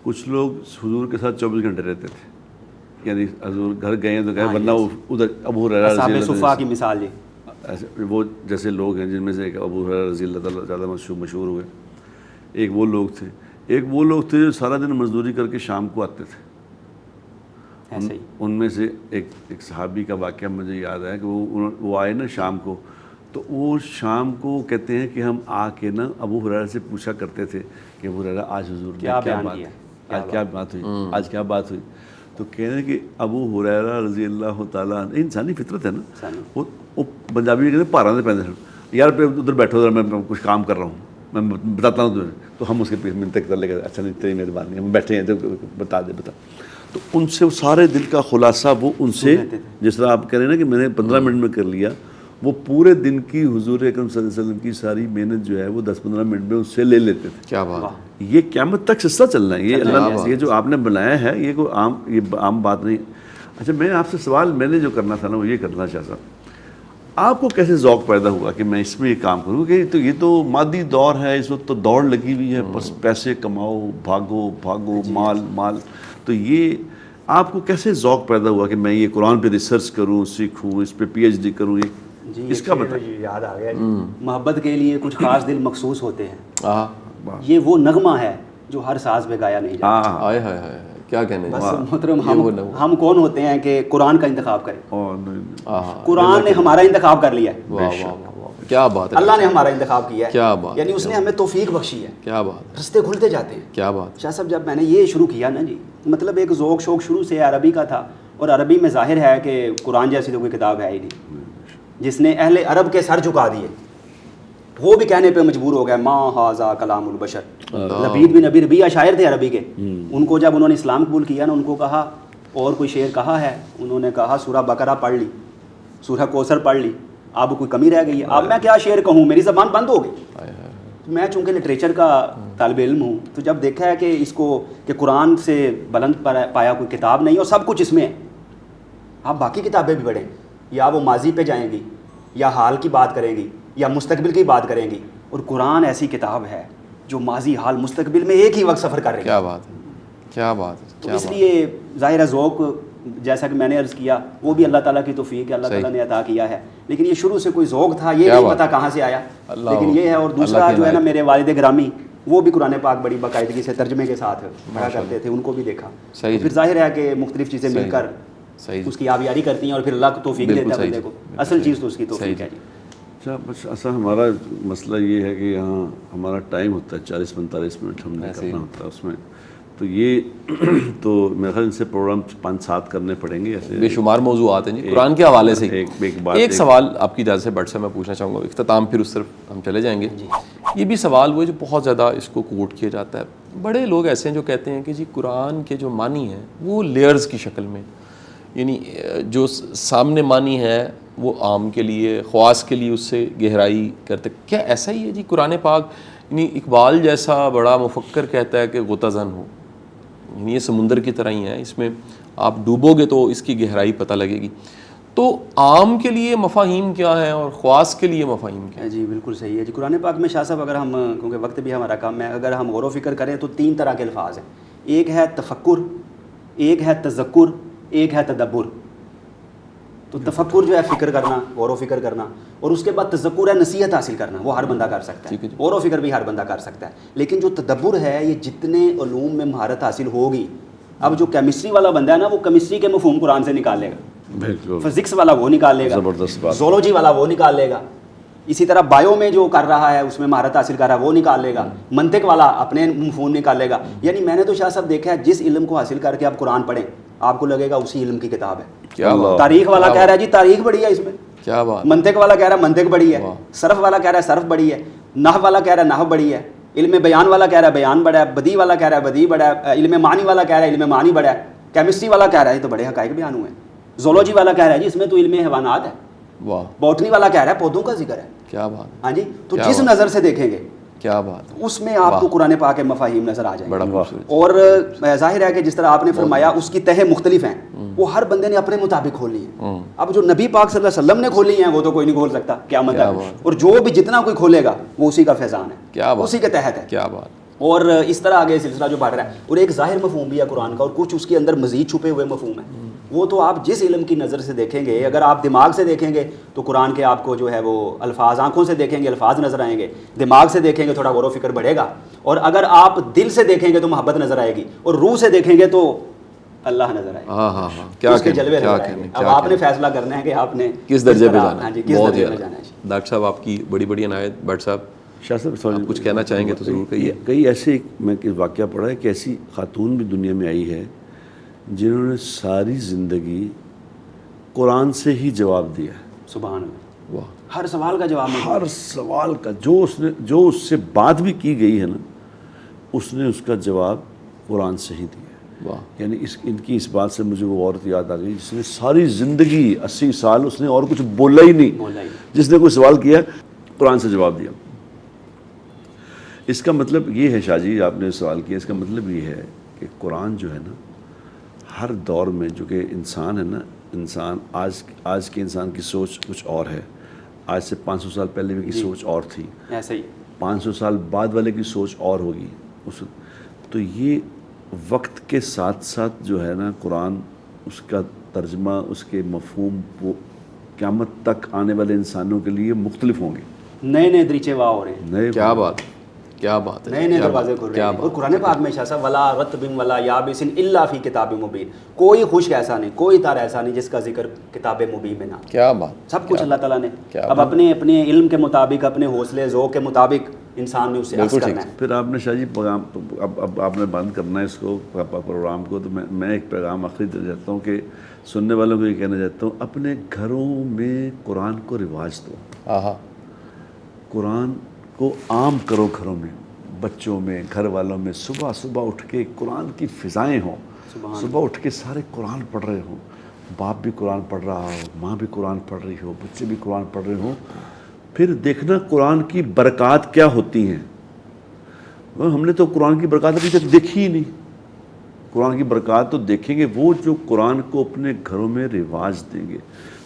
کچھ لوگ حضور کے ساتھ 24 گھنٹے رہتے تھے, یعنی حضور گھر گئے ہیں تو گئے, ورنہ وہ ادھر ابو ہریرہ رضی
اصحاب
اللہ
صفا کی مثال جی,
ایسے وہ جیسے لوگ ہیں جن میں سے ایک ابو ہریرہ رضی اللہ تعالیٰ زیادہ مشہور ہوئے. ایک وہ لوگ تھے, ایک وہ لوگ تھے جو سارا دن مزدوری کر کے شام کو آتے تھے.
ایسے ہی
ان میں سے ایک صحابی کا واقعہ مجھے یاد آیا کہ وہ آئے نا شام کو, تو وہ شام کو کہتے ہیں کہ ہم آ کے نا ابو ہریرہ سے پوچھا کرتے تھے کہ ابو ہریرہ آج حضور نے کیا بات ہے, آج کیا بات ہوئی, آج کیا بات ہوئی. تو کہہ رہے ہیں کہ ابو ہریرہ رضی اللہ تعالیٰ, انسانی فطرت ہے نا, وہ پنجابی میں کہتے ہیں پارا دے پہنے یار پہ ادھر بیٹھو, میں کچھ کام کر رہا ہوں, میں بتاتا ہوں تمہیں. تو ہم اس کے پیچھے منتظر کر لے گا, اچھا نہیں تیری مہربانی, ہم بیٹھے ہیں تو بتا. تو ان سے وہ سارے دل کا خلاصہ وہ ان سے, جس طرح آپ کہہ رہے ہیں نا کہ میں نے 15 منٹ میں کر لیا, وہ پورے دن کی حضور اکرم صلی اللہ علیہ وسلم کی ساری محنت جو ہے وہ 10-15 منٹ میں اس سے لے لیتے تھے.
کیا بات,
یہ قیامت تک سلسلہ چلنا ہے, یہ اللہ یہ جو آپ نے بنایا ہے یہ کوئی عام بات نہیں. اچھا میں آپ سے سوال میں نے جو کرنا تھا نا وہ یہ کرنا چاہتا, آپ کو کیسے ذوق پیدا ہوا کہ میں اس میں یہ کام کروں, کہ تو یہ تو مادی دور ہے, اس وقت تو دوڑ لگی ہوئی ہے, بس پیسے کماؤ, بھاگو, مال. تو یہ آپ کو کیسے ذوق پیدا ہوا کہ میں یہ قرآن پہ ریسرچ کروں, سیکھوں, اس پہ پی ایچ ڈی کروں,
جی
اس کا بتائیں.
یاد آ گیا جی, محبت کے لیے کچھ خاص دل مخصوص ہوتے ہیں, یہ وہ نغمہ ہے جو ہر ساز میں گایا نہیں جاتا.
ہائے ہائے ہائے, کیا کہنے,
بس محترم ہم کون ہوتے ہیں کہ قرآن کا انتخاب کریں, قرآن نے ہمارا انتخاب کر لیا ہے.
واہ واہ واہ, کیا بات ہے,
اللہ نے ہمارا انتخاب کیا ہے,
کیا بات,
یعنی اس نے ہمیں توفیق بخشی ہے.
کیا بات,
رستے کھلتے جاتے ہیں.
کیا بات.
شاہ صاحب جب میں نے یہ شروع کیا نا جی, مطلب ایک ذوق شوق شروع سے عربی کا تھا, اور عربی میں ظاہر ہے کہ قرآن جیسی تو کوئی کتاب ہے ہی نہیں جس نے اہل عرب کے سر جھکا دیے. وہ بھی کہنے پہ مجبور ہو گئے ما ھذا کلام البشر. لبید بن ابی ربیعہ شاعر تھے عربی کے, ان کو جب انہوں نے اسلام قبول کیا نا, ان کو کہا اور کوئی شعر کہا ہے, انہوں نے کہا سورہ بقرہ پڑھ لی, سورہ کوثر پڑھ لی, اب کوئی کمی رہ گئی ہے, اب میں کیا شعر کہوں, میری زبان بند ہو گئی. میں چونکہ لٹریچر کا طالب علم ہوں, تو جب دیکھا ہے کہ اس کو کہ قرآن سے بلند پایا کوئی کتاب نہیں, اور سب کچھ اس میں ہے, آپ باقی کتابیں بھی پڑھیں, یا وہ ماضی پہ جائیں گی, یا حال کی بات کریں گی, یا مستقبل کی بات کریں گی, اور قرآن ایسی کتاب ہے جو ماضی حال مستقبل میں ایک ہی وقت سفر کر رہی ہے.
کیا بات ہے, کیا بات ہے.
تو اس لیے ظاہر ذوق جیسا کہ میں نے عرض کیا وہ بھی اللہ تعالیٰ کی توفیق ہے, اللہ تعالیٰ نے عطا کیا ہے, لیکن یہ شروع سے کوئی ذوق تھا یہ نہیں پتہ کہاں سے آیا, لیکن یہ ہے. اور دوسرا جو ہے نا, میرے والد گرامی وہ بھی قرآن پاک بڑی باقاعدگی سے ترجمے کے ساتھ پڑھا کرتے تھے, ان کو بھی دیکھا. پھر ظاہر ہے کہ مختلف چیزیں مل کر اس کی آبیاری کرتی ہیں, اور پھر اللہ کو توفیق دیتا ہے بندے کو. اصل چیز تو اس کی توفیق ہے.
اچھا بس ایسا ہمارا مسئلہ یہ ہے کہ یہاں ہمارا ٹائم ہوتا ہے 40-45 منٹ ہم نے کرنا ہوتا ہے اس میں, تو یہ تو میرے خیال سے پروگرام 5-7 کرنے پڑیں گے. ایسے
بے شمار موضوعات ہیں جی قرآن کے حوالے سے. ایک سوال آپ کی اجازت سے بٹ سے میں پوچھنا چاہوں گا, اختتام پھر اس طرف ہم چلے جائیں گے. یہ بھی سوال وہ جو بہت زیادہ اس کو کوٹ کیا جاتا ہے, بڑے لوگ ایسے ہیں جو کہتے ہیں کہ جی قرآن کے جو معنی ہیں وہ لیئرز کی شکل میں, یعنی جو سامنے معنی ہے وہ عام کے لیے, خواص کے لیے اس سے گہرائی کرتے. کیا ایسا ہی ہے جی قرآن پاک, یعنی اقبال جیسا بڑا مفکر کہتا ہے کہ غوطہ زن ہو, یعنی یہ سمندر کی طرح ہی ہے, اس میں آپ ڈوبو گے تو اس کی گہرائی پتہ لگے گی. تو عام کے لیے مفاہیم کیا ہیں اور خواص کے لیے مفاہیم کیا ہیں؟
جی بالکل صحیح ہے جی. قرآن پاک میں شاہ صاحب اگر ہم, کیونکہ وقت بھی ہمارا کم ہے, اگر ہم غور و فکر کریں تو 3 طرح کے الفاظ ہیں. ایک ہے تفکر, ایک ہے تذکر, ایک ہے تدبر. تو تفکر جو ہے فکر کرنا, غور و فکر کرنا, اور اس کے بعد تذکر ہے نصیحت حاصل کرنا, وہ ہر بندہ کر سکتا ہے. غور و فکر بھی ہر بندہ کر سکتا ہے, لیکن جو تدبر ہے یہ جتنے علوم میں مہارت حاصل ہوگی, اب جو کیمسٹری والا بندہ ہے نا وہ کیمسٹری کے مفہوم قرآن سے نکال لے گا, فزکس والا وہ نکال لے گا, زولوجی والا وہ نکال لے گا, اسی طرح بایو میں جو کر رہا ہے اس میں مہارت حاصل کر رہا ہے وہ نکال لے گا, منطق والا اپنے مفہوم نکال لے گا. یعنی میں نے تو شاہ صاحب دیکھا ہے جس علم کو حاصل کر کے آپ قرآن پڑھیں آپ کو لگے گا اسی علم کی کتاب ہے. تاریخ والا کہہ رہا ہے جی تاریخ بڑی ہے اس میں,
کیا بات.
منطق والا کہہ رہا ہے منطق بڑی ہے, صرف والا کہہ رہا ہے صرف بڑی ہے, نحو والا کہہ رہا ہے نحو بڑی ہے, علم بیان والا کہہ رہا ہے بیان بڑا ہے, بدی والا کہہ رہا ہے بدی بڑا ہے, علم معنی والا کہہ رہا ہے علم معنی بڑا ہے, کیمسٹری والا کہہ رہا ہے یہ تو بڑے حقائق بیان ہوئے ہیں, زولوجی والا کہہ رہا ہے جی اس میں تو علم حیوانات ہے,
واہ
بوٹنی والا کہہ رہا ہے پودوں کا ذکر ہے.
کیا بات.
ہاں جی, تو جس نظر سے دیکھیں گے
کیا بات.
اس میں آپ کو قرآن پاک کے مفاہیم نظر آ جائیں
بڑا
گے.
خوبصورت.
اور ظاہر ہے کہ جس طرح آپ نے فرمایا اس کی تہیں مختلف ہیں, وہ ہر بندے نے اپنے مطابق کھولنی ہیں. اب جو نبی پاک صلی اللہ علیہ وسلم نے کھولی ہیں وہ تو کوئی نہیں کھول سکتا قیامت تک, اور جو بھی جتنا کوئی کھولے گا وہ اسی کا فیضان ہے,
کیا بات.
اسی کے تحت ہے.
کیا بات.
اور اس طرح آگے سلسلہ جو بڑھ رہا ہے, اور ایک ظاہر مفہوم بھی ہے قرآن کا, اور کچھ اس کے اندر مزید چھپے ہوئے مفہوم ہیں. وہ تو آپ جس علم کی نظر سے دیکھیں گے, اگر آپ دماغ سے دیکھیں گے تو قرآن کے آپ کو جو ہے وہ الفاظ, آنکھوں سے دیکھیں گے الفاظ نظر آئیں گے, دماغ سے دیکھیں گے تھوڑا غور و فکر بڑھے گا, اور اگر آپ دل سے دیکھیں گے تو محبت نظر آئے گی, اور روح سے دیکھیں گے تو اللہ نظر آئے گا.
ہاں ہاں ہاں, کیا
اس کے جلوے نظر آئیں گے. اب آپ نے فیصلہ کرنا ہے کہ آپ نے
کس درجے پہ جانا ہے.
کس درجے پہ جانا ہے.
ڈاکٹر صاحب آپ کی بڑی بڑی عنایت. بٹ صاحب
شاہ صاحب
آپ کچھ کہنا چاہیں گے تو ضرور کہیے.
کئی ایسے میں واقعہ پڑھا ہے کہ ایسی خاتون بھی دنیا میں آئی ہے جنہوں نے ساری زندگی قرآن سے ہی جواب دیا ہے.
سبحان اللہ.
واہ.
ہر سوال کا جواب ملتا ہے.
ہر سوال کا جو اس سے بات بھی کی گئی ہے نا, اس نے اس کا جواب قرآن سے ہی دیا ہے.
واہ.
یعنی ان کی اس بات سے مجھے وہ عورت یاد آ گئی جس نے ساری زندگی 80 سال اس نے اور کچھ بولا ہی نہیں, جس نے کوئی سوال کیا قرآن سے جواب دیا. اس کا مطلب یہ ہے شاہ جی, آپ نے سوال کیا, اس کا مطلب یہ ہے کہ قرآن جو ہے نا ہر دور میں, جو کہ انسان ہے نا, انسان آج کے انسان کی سوچ کچھ اور ہے, آج سے 500 سال پہلے کی سوچ اور تھی,
ایسے ہی
500 سال بعد والے کی سوچ اور ہوگی. تو یہ وقت کے ساتھ ساتھ جو ہے نا قرآن, اس کا ترجمہ, اس کے مفہوم وہ قیامت تک آنے والے انسانوں کے لیے مختلف ہوں گے.
نئے نئے دریچے واہ ہو رہے ہیں.
نئے
کیا بات. کیا بات ہے.
نئے نئے دروازے کھل رہے ہیں. اور قرآن پاک میں شاہ صاحب ولا رطب ولا یابس الا فی کتاب مبین, کوئی خشک ایسا نہیں, کوئی تر ایسا نہیں جس کا ذکر کتاب مبین میں نہ.
کیا بات.
سب کچھ اللہ تعالیٰ نے اب اپنے علم کے مطابق, اپنے حوصلے ذوق کے مطابق انسان نے اسے عکس کرنا ہے.
پھر آپ نے شاہ جی پیغام, اب آپ نے بند کرنا ہے اس کو پروگرام کو, تو میں ایک پیغام آخری دے جاتا ہوں کہ سننے والوں کو یہ کہنا چاہتا ہوں, اپنے گھروں میں قرآن کو رواج دو.
ہاں,
قرآن کو عام کرو گھروں میں, بچوں میں, گھر والوں میں. صبح صبح اٹھ کے قرآن کی فضائیں ہوں, صبح اٹھ کے سارے قرآن پڑھ رہے ہوں, باپ بھی قرآن پڑھ رہا ہو, ماں بھی قرآن پڑھ رہی ہو, بچے بھی قرآن پڑھ رہے ہوں. پھر دیکھنا قرآن کی برکات کیا ہوتی ہیں. ہم نے تو قرآن کی برکات ابھی تک دیکھی ہی نہیں. قرآن کی برکات تو دیکھیں گے وہ جو قرآن کو اپنے گھروں میں رواج دیں گے,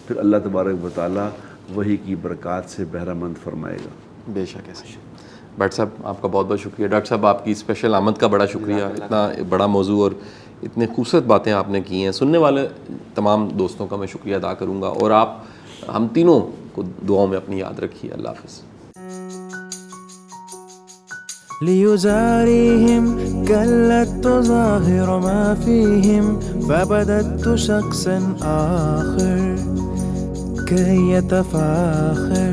پھر اللہ تبارک و تعالیٰ وہی کی برکات سے بہرہ مند فرمائے گا.
بے شک ایسے. بٹ صاحب آپ کا بہت بہت شکریہ. ڈاکٹر صاحب آپ کی اسپیشل آمد کا بڑا شکریہ. اتنا بڑا موضوع اور اتنے خوبصورت باتیں آپ نے کی ہیں. سننے والے تمام دوستوں کا میں شکریہ ادا کروں گا, اور آپ ہم تینوں کو دعاؤں میں اپنی یاد رکھیے. اللہ حافظ.
ليزاريهم كلت ظاهر ما فيهم فبدت شخصا آخر كي يتفاخر